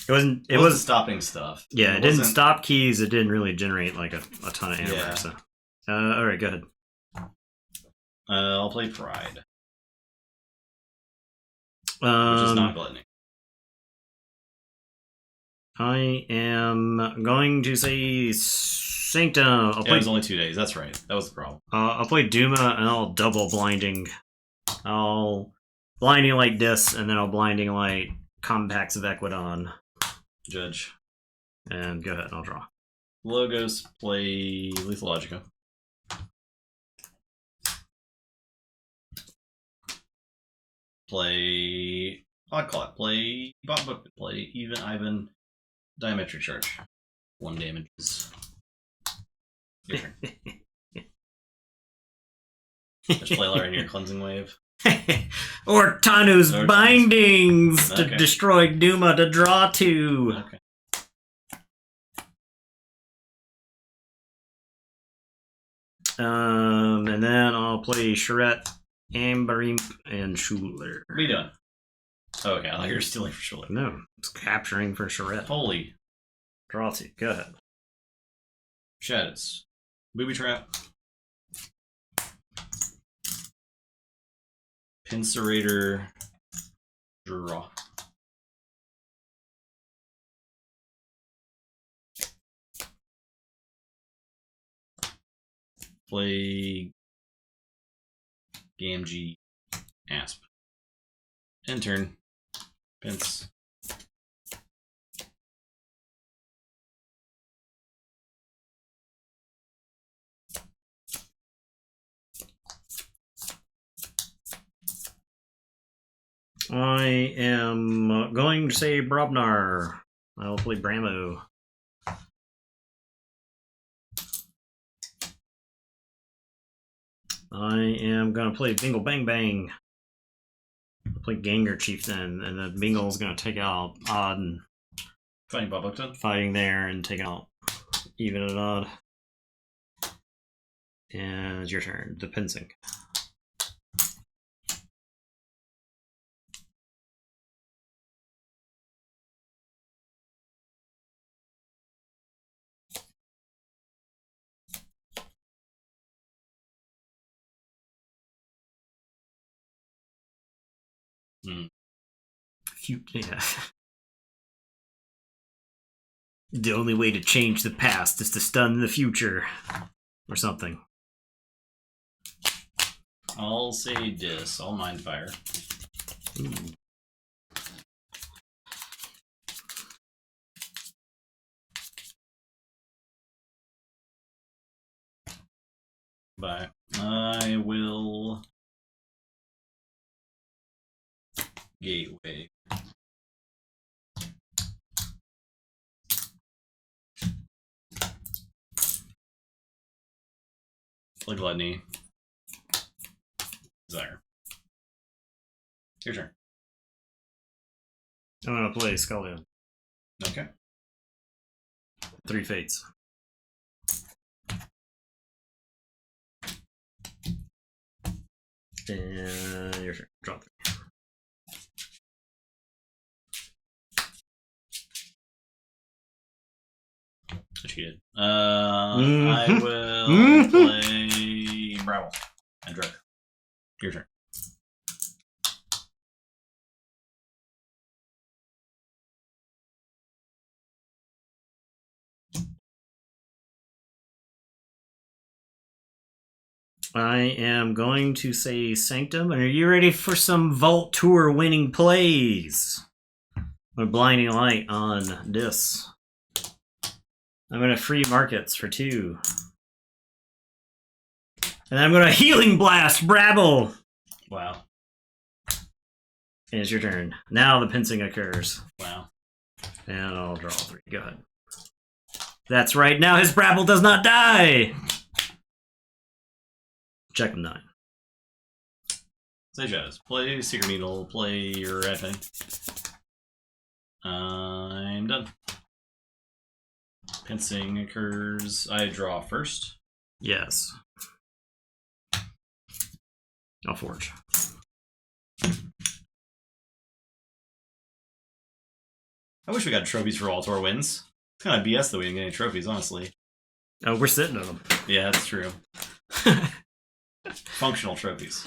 it wasn't stopping stuff. Yeah, it didn't stop keys. It didn't really generate like a ton of amber. Yeah. So, all right, go ahead. I'll play Pride, which is Um, not gluttony. I am going to say Sanctum. It was only 2 days. That's right. That was the problem. I'll play Duma and I'll double blinding. I'll blinding light this and then I'll blinding light Compacts of Equidon. Judge. And go ahead, I'll draw. Logos, play Lethal Logica. Play Odd Clock, play Bob Book, play Even Ivan, Diametric Charge. 1 damages. Your turn. Just play Lara in your Cleansing Wave. Or Tanu's Or Bindings to Okay. destroy Duma to draw 2. Okay. And then I'll play Charette, Amberimp, and Schuler. What are you doing? Oh, okay, I thought you were stealing for Schuler. No, it's capturing for Charette. Holy. Draw 2. Go ahead. Shadows. Booby Trap. Pincerator. Draw. Play Gamgee Asp. End turn. Pince. I am going to say Brobnar. I will play Bramo. I am going to play Bingle Bang Bang. I'll play Ganger Chieftain, and then Bingle's going to take out Odd and Fighting Bob Upton. fighting there and take out Even and Odd. And it's your turn. The Pinsink. Yeah. The only way to change the past is to stun the future. Or something. I'll say Dis. I'll Mind Fire. Ooh. Bye. I will Gateway. Play Gluttony. Desire. Your turn. I'm going to play Scullion. Okay. 3 Fates. And your turn. Draw 3. I cheated. I will play Browell and Drug. Your turn. I am going to say Sanctum. And are you ready for some Vault Tour winning plays? With Blinding Light on this. I'm going to free markets for 2. And then I'm going to Healing Blast Brabble. Wow. And it's your turn. Now the pincing occurs. Wow. And I'll draw 3. Go ahead. That's right. Now his Brabble does not die. Check him 9. Say Jazz. Play Secret Needle. Play your red thing. I'm done. Pincing occurs. I draw first. Yes. I'll forge. I wish we got trophies for all tour wins. It's kind of BS that we didn't get any trophies, honestly. Oh, we're sitting on them. Yeah, that's true. Functional trophies.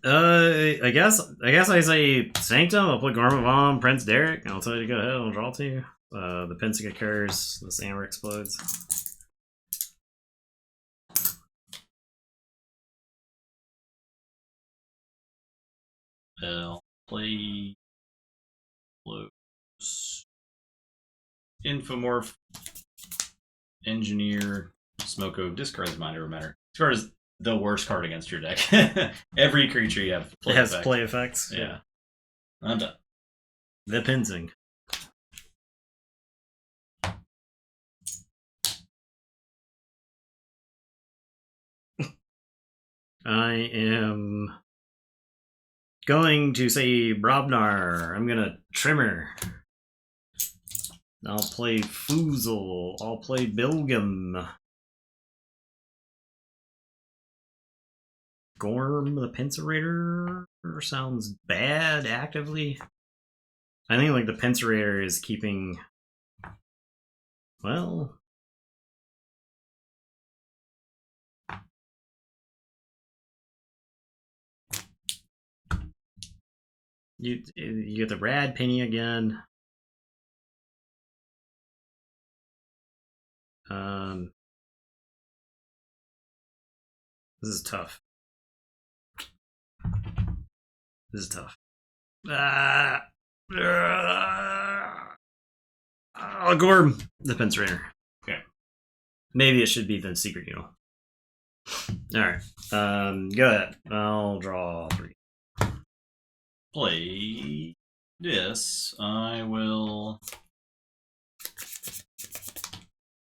I guess I say Sanctum. I'll put Garment Bomb, Prince Derek, and I'll tell you to go ahead and I'll draw 2. The pincing occurs, this hammer explodes. I'll play close. Infomorph, Engineer, Smoko, discards mind over matter. Discard is the worst card against your deck. Every creature you have It has play effects. Yeah. I'm done. The pincing. I am going to say Brobnar. I'm gonna Trimmer. I'll play Foozle. I'll play Bilgam. Gorm the Pincerator sounds bad actively. I think like the Pincerator is keeping. Well. You get the Rad Penny again. This is tough. This is tough. I'll Gorm the Pincerator. Okay. Maybe it should be the Secret Needle. Alright. Go ahead. I'll draw 3. Play this. I will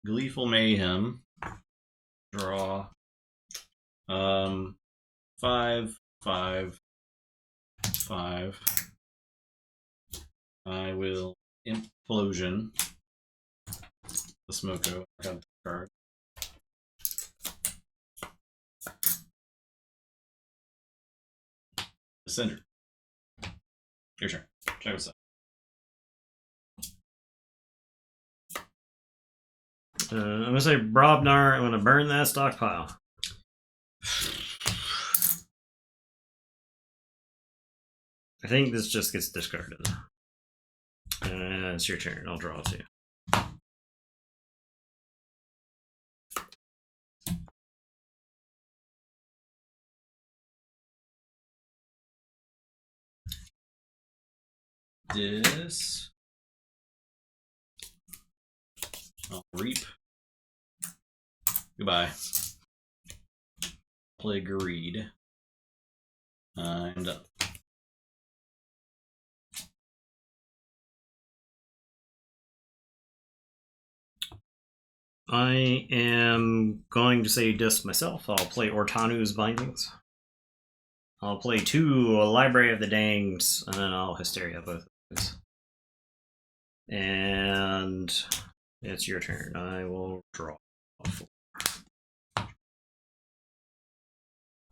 Gleeful Mayhem. Draw. 5, 5, 5. I will Implosion. The Smoko. I got the card. Cinder. Your turn. Check what's up. I'm gonna say Brobnar. I'm gonna burn that stockpile. I think this just gets discarded. It's your turn. I'll draw 2. This. I'll reap. Goodbye. Play Greed. I'm done. I am going to say disc myself. I'll play Ortanu's Bindings. I'll play 2 Library of the Danged, and then I'll Hysteria both of those. And it's your turn. I will draw 4.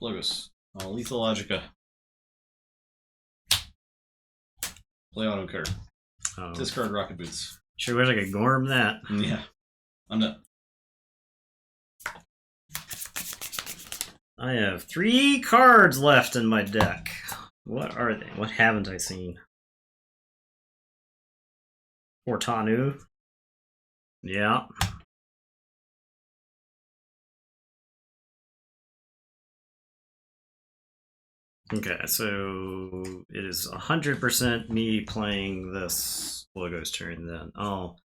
Logos. Lethal Logica. Play Auto Card. Discard Rocket Boots. Sure wish I could Gorm that. Yeah. I'm done. I have 3 cards left in my deck. What are they? What haven't I seen? Cortanu. Yeah. Okay, so it is 100% me playing this Logo's turn then. I'll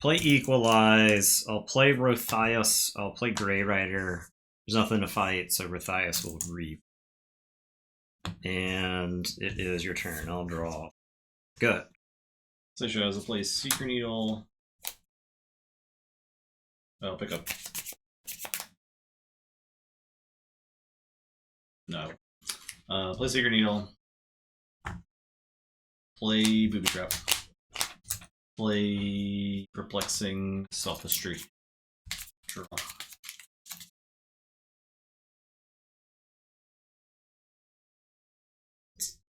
play Equalize, I'll play Rothias, I'll play Grey Rider. There's nothing to fight, so Rothias will reap. And it is your turn. I'll draw. Good. So I'll play Secret Needle. I'll pick up. No. Play Secret Needle. Play Booby Trap. Play Perplexing Sophistry. Draw.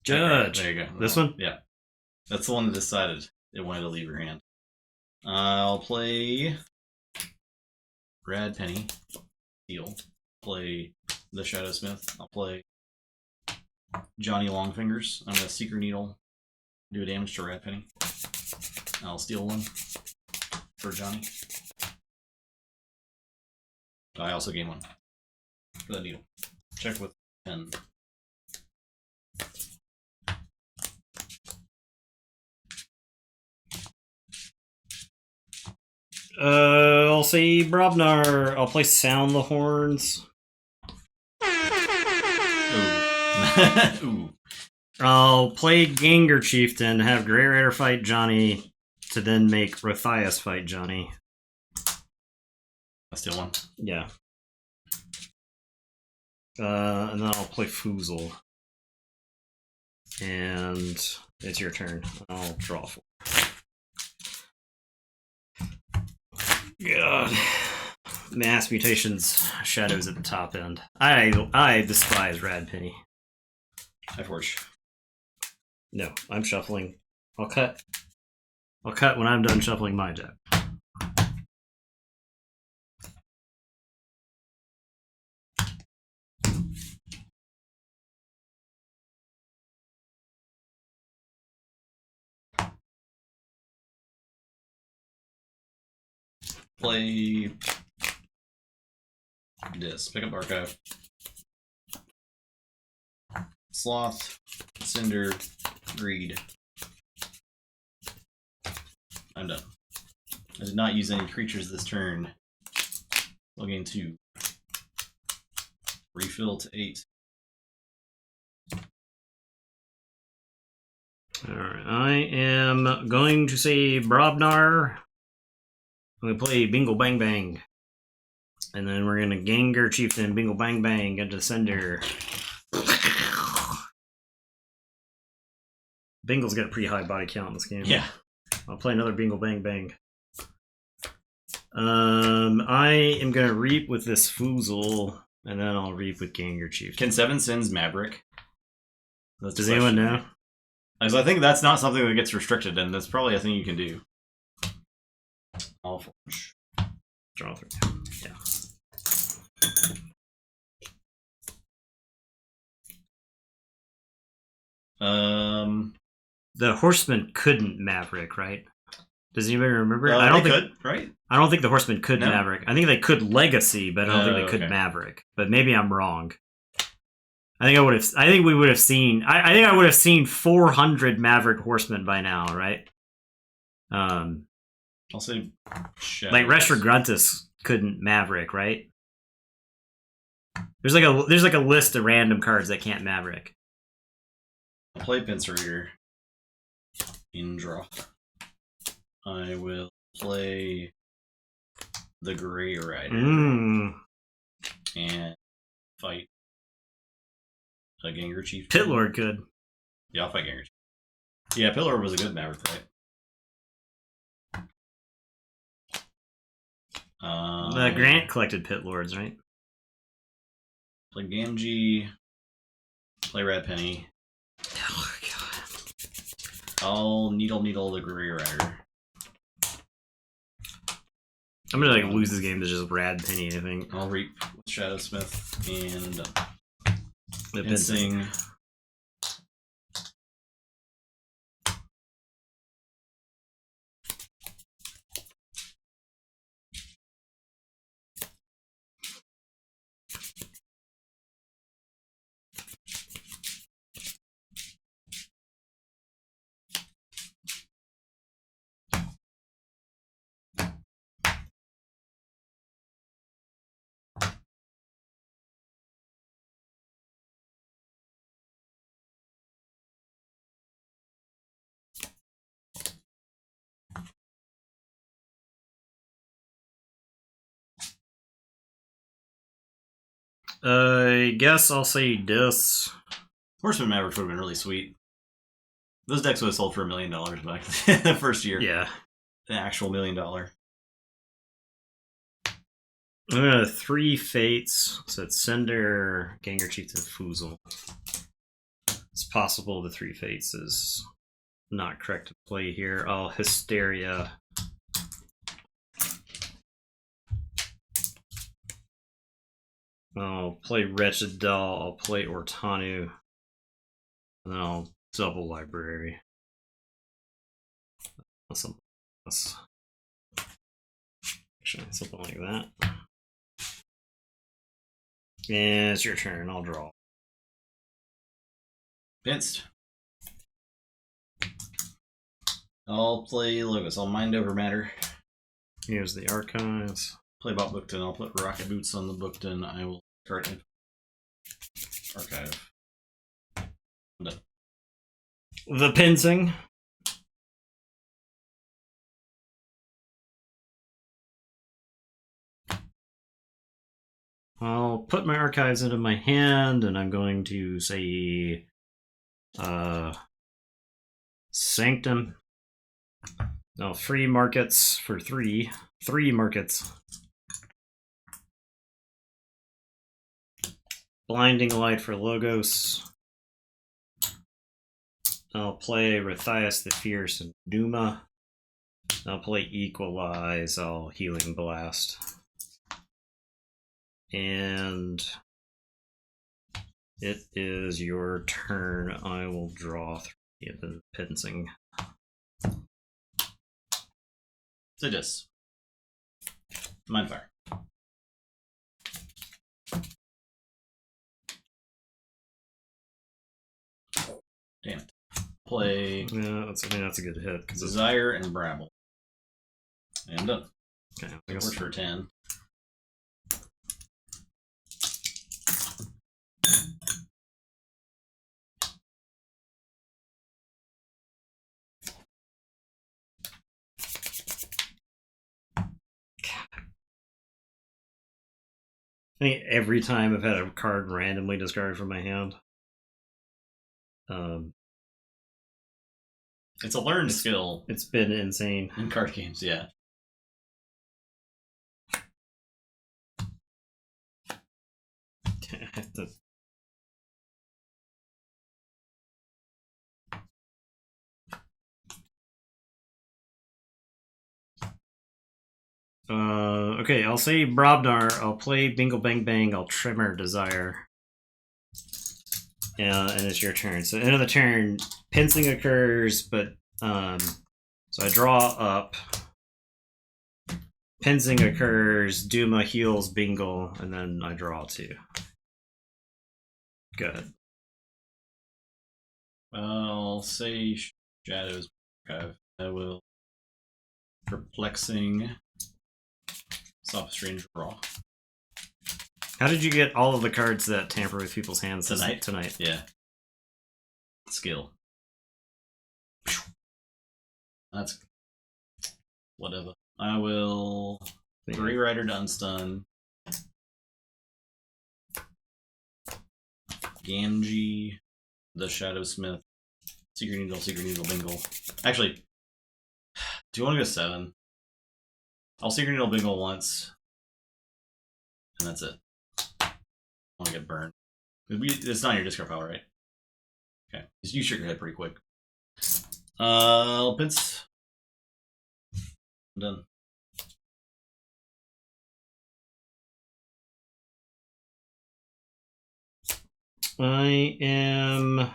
Judge. There you go. This one? Yeah. That's the one that decided it wanted to leave your hand. I'll play Rad Penny. Heal. Play the Shadowsmith. I'll play Johnny Longfingers. I'm going to Secret Needle. Do a damage to Rad Penny. I'll steal one for Johnny. I also gain one for the needle. Check with 10. I'll say Brobnar. I'll play Sound the Horns. Ooh. Ooh. I'll play Ganger Chieftain, have Grey Rider fight Johnny, to then make Rothias fight Johnny. I steal one. Yeah. And then I'll play Foozle. And it's your turn. I'll draw 4. God. Mass Mutations, Shadows at the top end. I despise Rad Penny. Keyforge. No, I'm shuffling. I'll cut. I'll cut when I'm done shuffling my deck. Play this. Pick up Archive. Sloth, Cinder, Greed. I'm done. I did not use any creatures this turn. I'll gain 2. Refill to 8. Alright, I am going to say Brobnar. I'm going to play Bingo Bang Bang. And then we're going to Ganger Chieftain, Bingo Bang Bang, into the Sender. Bingle's got a pretty high body count in this game. Yeah. I'll play another Bingo Bang Bang. I am going to reap with this Foozle, and then I'll reap with Ganger Chieftain. Can 7 Sins Maverick? Does anyone know? Because I think that's not something that gets restricted, and that's probably a thing you can do. I'll forge. Draw 3. Yeah. The Horseman couldn't Maverick, right? Does anybody remember? I don't think right? I don't think the Horseman could No? Maverick. I think they could Legacy, but I don't think they could okay. Maverick. But maybe I'm wrong. I think we would have seen. I think I would have seen 400 Maverick Horsemen by now, right? I'll say Shadows. Like Reshra Gruntus couldn't Maverick, right? There's like a list of random cards that can't Maverick. I'll play Pincer Reader. In draw. I will play the Grey Rider and fight a Ganger Chief. Pitlord could. Yeah, I'll fight Ganger Chief. Yeah, Pitlord was a good Maverick, right? Grant collected Pitlords, right? Play Gamgee. Play Red Penny. Oh, God. I'll Needle the Grey Rider. I'm gonna like lose this game to just Rad Penny, I think. I'll Reap with Shadowsmith and sing. I guess I'll say this. Horseman Mavericks would have been really sweet. Those decks would have sold for $1 million back the first year. Yeah. An actual $1 million. I'm gonna 3 Fates. So it's Cinder, Gengar Chieftain, Foozle. It's possible the 3 Fates is not correct to play here. I'll Hysteria. I'll play Wretched Doll. I'll play Ortanu. And then I'll double Library. Something else. Actually, something like that. And it's your turn. I'll draw. Pinced. I'll play Logos. I'll Mind Over Matter. Here's the Archives. Play Bot Bookton. I'll put Rocket Boots on the Bookton. I will start in Archive. I'm done. The Pincing. I'll put my archives into my hand, and I'm going to say Sanctum. No, free markets for 3. 3 markets. Blinding Light for Logos. I'll play Rathias the Fierce and Duma. I'll play Equalize. I'll Healing Blast. And it is your turn. I will draw 3 of the Pincing. So just Mind Fire. Damn it. Play Yeah, I think that's a good hit. Desire and Brabble. And I'm done. Okay, I It guess works for 10. I think every time I've had a card randomly discarded from my hand. It's a learned skill It's been insane. in card games, yeah. I have to- Okay, I'll say Brobnar. I'll play Bingle Bang Bang. I'll Tremor Desire. And it's your turn. So end of the turn, Pincing occurs, but so I draw up. Pincing occurs, Duma heals Bingle, and then I draw 2. Good. I'll say Shadows Archive. I will Perplexing Soft Strange Raw. How did you get all of the cards that tamper with people's hands Tonight? Yeah. Skill. That's whatever. I will Grey Rider to Unstun. Gamgee, the Shadowsmith, Secret Needle, Bingle. Actually, do you want to go 7? I'll Secret Needle Bingle once, and that's it. I want to get burned. It's not in your discard pile, right? Okay. You shook your head pretty quick. I'll Pince. I'm done. I am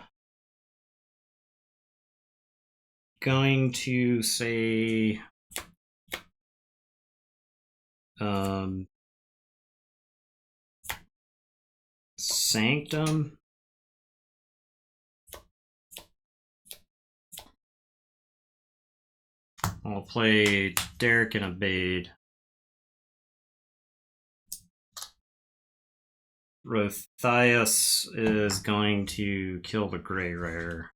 going to say Sanctum. I'll play Derek and Abade. Rothias is going to kill the Grey Rider.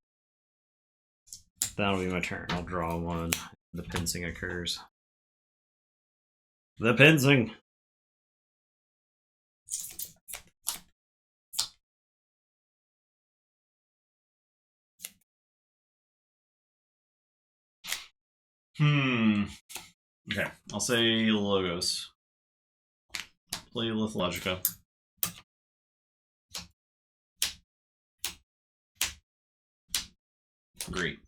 That'll be my turn. I'll draw 1. The Pincing occurs. The Pincing! Okay, I'll say Logos. Play Lithologica. Great.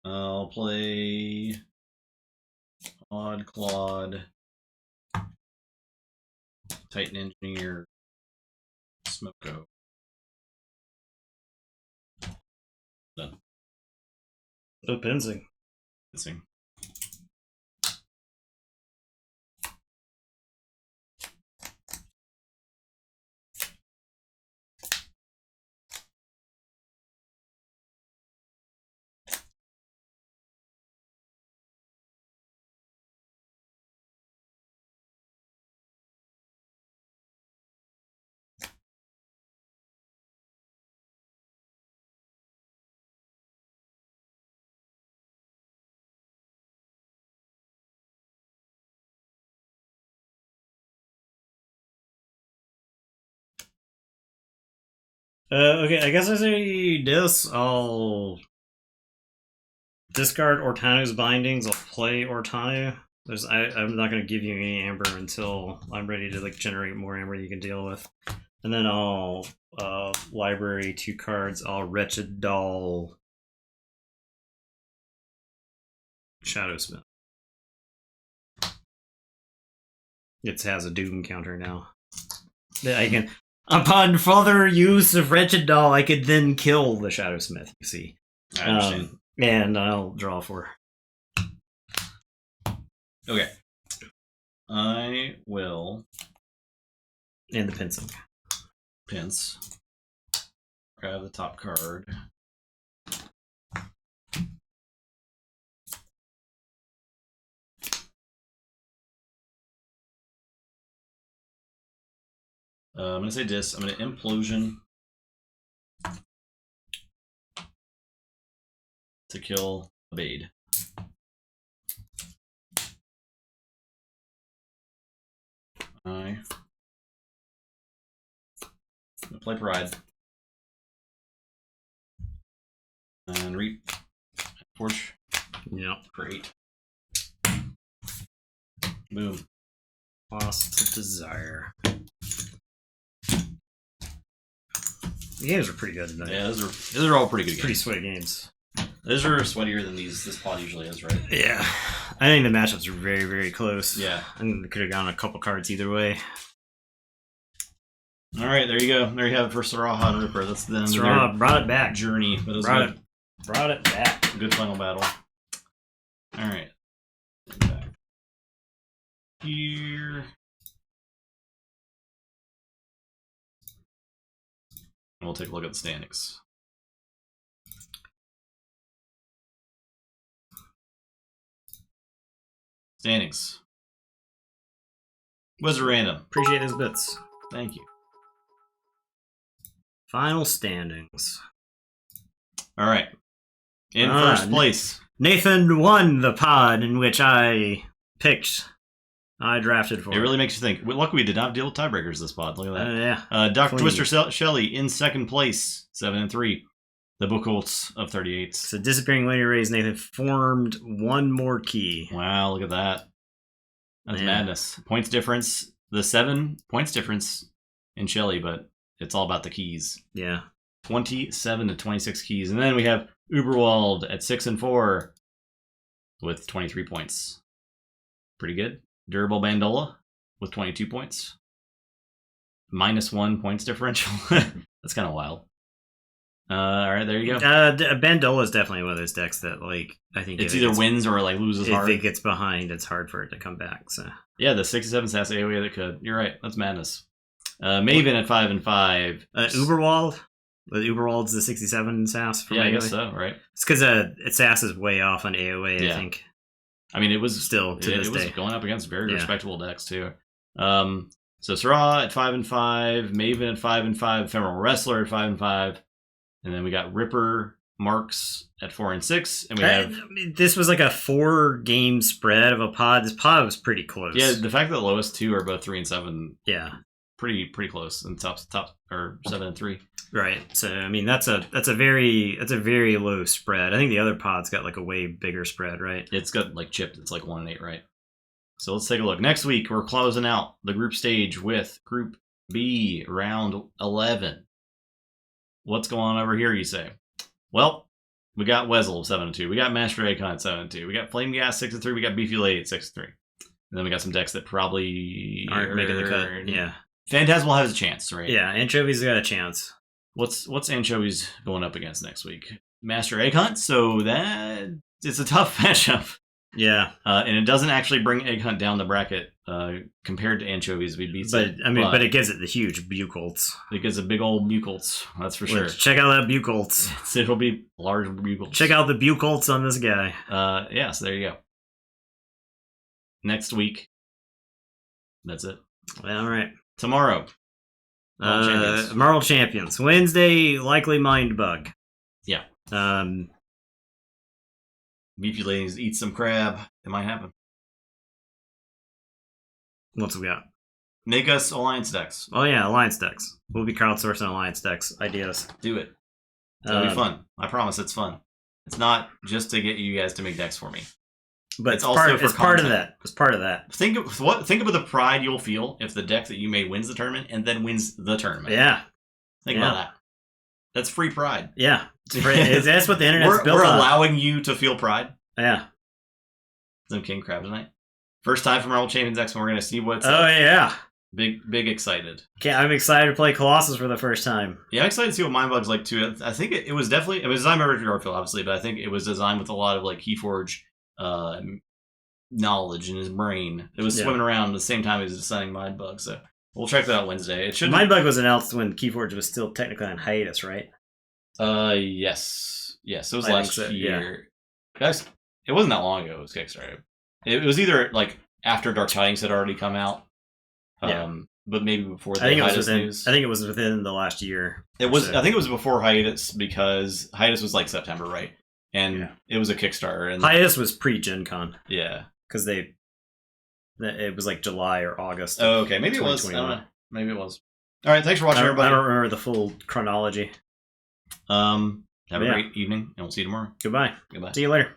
I'll play Odd Claude, Titan Engineer, Smoko. Done. Oh, Penzing. Missing. Okay, I guess I say this. I'll discard Ortano's bindings. I'll play Ortano. I'm not going to give you any amber until I'm ready to like generate more amber you can deal with. And then I'll library 2 cards. I'll Wretched Doll Shadowsmith. It has a Doom counter now. I can, upon further use of Wretched Doll, I could then kill the Shadowsmith. You see, I understand. and I'll draw 4. Okay. I will And the Pinsing. Pince. Grab the top card. I'm going to say this. I'm going to Implosion to kill Abade. I'm going to play Pride. And Reap. Forge. Yep. Great. Boom. Lost to Desire. The games are pretty good tonight. Yeah, those are all pretty good games. Pretty sweaty games. Those are sweatier than this pod usually is, right? Yeah. I think the matchups are very, very close. Yeah. I think we could have gone a couple cards either way. All right, there you go. There you have it for Saraha and Ripper. That's the Saraha brought it back. Journey. But it was Brought it back. good final battle. All right. Back here. And we'll take a look at the standings. Standings. Wizard Random. Appreciate those bits. Thank you. Final standings. All right. In first place. Nathan won the pod in which I picked. I drafted for. It really makes you think. Luckily, we did not deal with tiebreakers this pod. Look at that. Yeah. Dr. Twister Shelley in second place, 7-3. The Book Holtz of 38. So Disappearing Lady Rays, Nathan formed one more key. Wow, look at that. That's madness. Points difference. The 7 points difference in Shelley, but it's all about the keys. Yeah. 27 to 26 keys. And then we have Uberwald at 6-4 with 23 points. Pretty good. Durable Bandola with 22 points. -1 points differential. That's kind of wild. All right, there you go. Bandola is definitely one of those decks that, like, I think it's either wins or like loses hard. If it gets behind, it's hard for it to come back. So yeah, the 67 sass AoE that could. You're right. That's madness. Maven at 5-5. Uberwald. Uberwald's the 67 sass for I guess so. Right. It's because its sass is way off on AoE. I think. I mean, it was still to this day. It was going up against very respectable decks too. So Sarah at 5-5, Maven at 5-5, Ephemeral Wrestler at 5-5, and then we got Ripper Marks at 4-6, and we have. This was like a 4-game spread of a pod. This pod was pretty close. Yeah, the fact that the lowest 2 are both 3-7. Yeah. pretty close in top or 7-3. Right. So I mean that's a very low spread. I think the other pod's got like a way bigger spread, right? It's got like chipped. It's like 1-8, right? So let's take a look. Next week we're closing out the group stage with Group B, round 11. What's going on over here, you say? Well, we got Wezel 7-2. We got Master Akon 7-2. We got Flame Gas 6-3. We got Beefy Lady 6-3. And then we got some decks that probably aren't making the cut. Yeah. Phantasmal has a chance, right? Yeah, Anchovy's got a chance. What's Anchovies going up against next week? Master Egg Hunt, so that it's a tough matchup. Yeah. And it doesn't actually bring Egg Hunt down the bracket compared to Anchovies. We beat but it gives it the huge Bucolts. It gives a big old Bucolts, that's for sure. Check out that Bucolts. It'll be large Bucolts. Check out the Bucolts on this guy. Yeah, so there you go. Next week. That's it. All right. Tomorrow. Marvel Champions. Wednesday, likely Mind Bug. Yeah. Beefy Ladies eat some crab. It might happen. What's we got? Make us alliance decks. Oh yeah, alliance decks. We'll be crowdsourcing alliance decks ideas. Do it. It'll be fun. I promise it's fun. It's not just to get you guys to make decks for me. But it's part of that. It's part of that. Think about the pride you'll feel if the deck that you made wins the tournament and then wins the tournament. Yeah. Think about that. That's free pride. Yeah. That's what the internet's built We're on. allowing you to feel pride. Yeah. Some King Crab tonight. First time for Marvel Champions X, and we're going to see what's up. Yeah. Big excited. I'm excited to play Colossus for the first time. Yeah, I'm excited to see what Mindbug's like too. I think it was definitely, it was designed by Richard Garfield, obviously, but I think it was designed with a lot of like Keyforge knowledge in his brain. It was swimming around at the same time he was designing Mindbug, so we'll check that out Wednesday. It should. Mindbug was announced when Keyforge was still technically on hiatus, right? Yes, it was last year. Yeah. Guys, it wasn't that long ago. It was Kickstarter. It was either like after Dark Tidings had already come out, but maybe before the hiatus news. I think it was within the last year. It was. I think it was before hiatus because hiatus was like September, right? And it was a Kickstarter. And hiatus was pre-Gen Con. Yeah. Because it was like July or August. Oh, okay. Maybe it was. I don't know. Maybe it was. All right. Thanks for watching, everybody. I don't remember the full chronology. Have a great evening, and we'll see you tomorrow. Goodbye. Goodbye. See you later.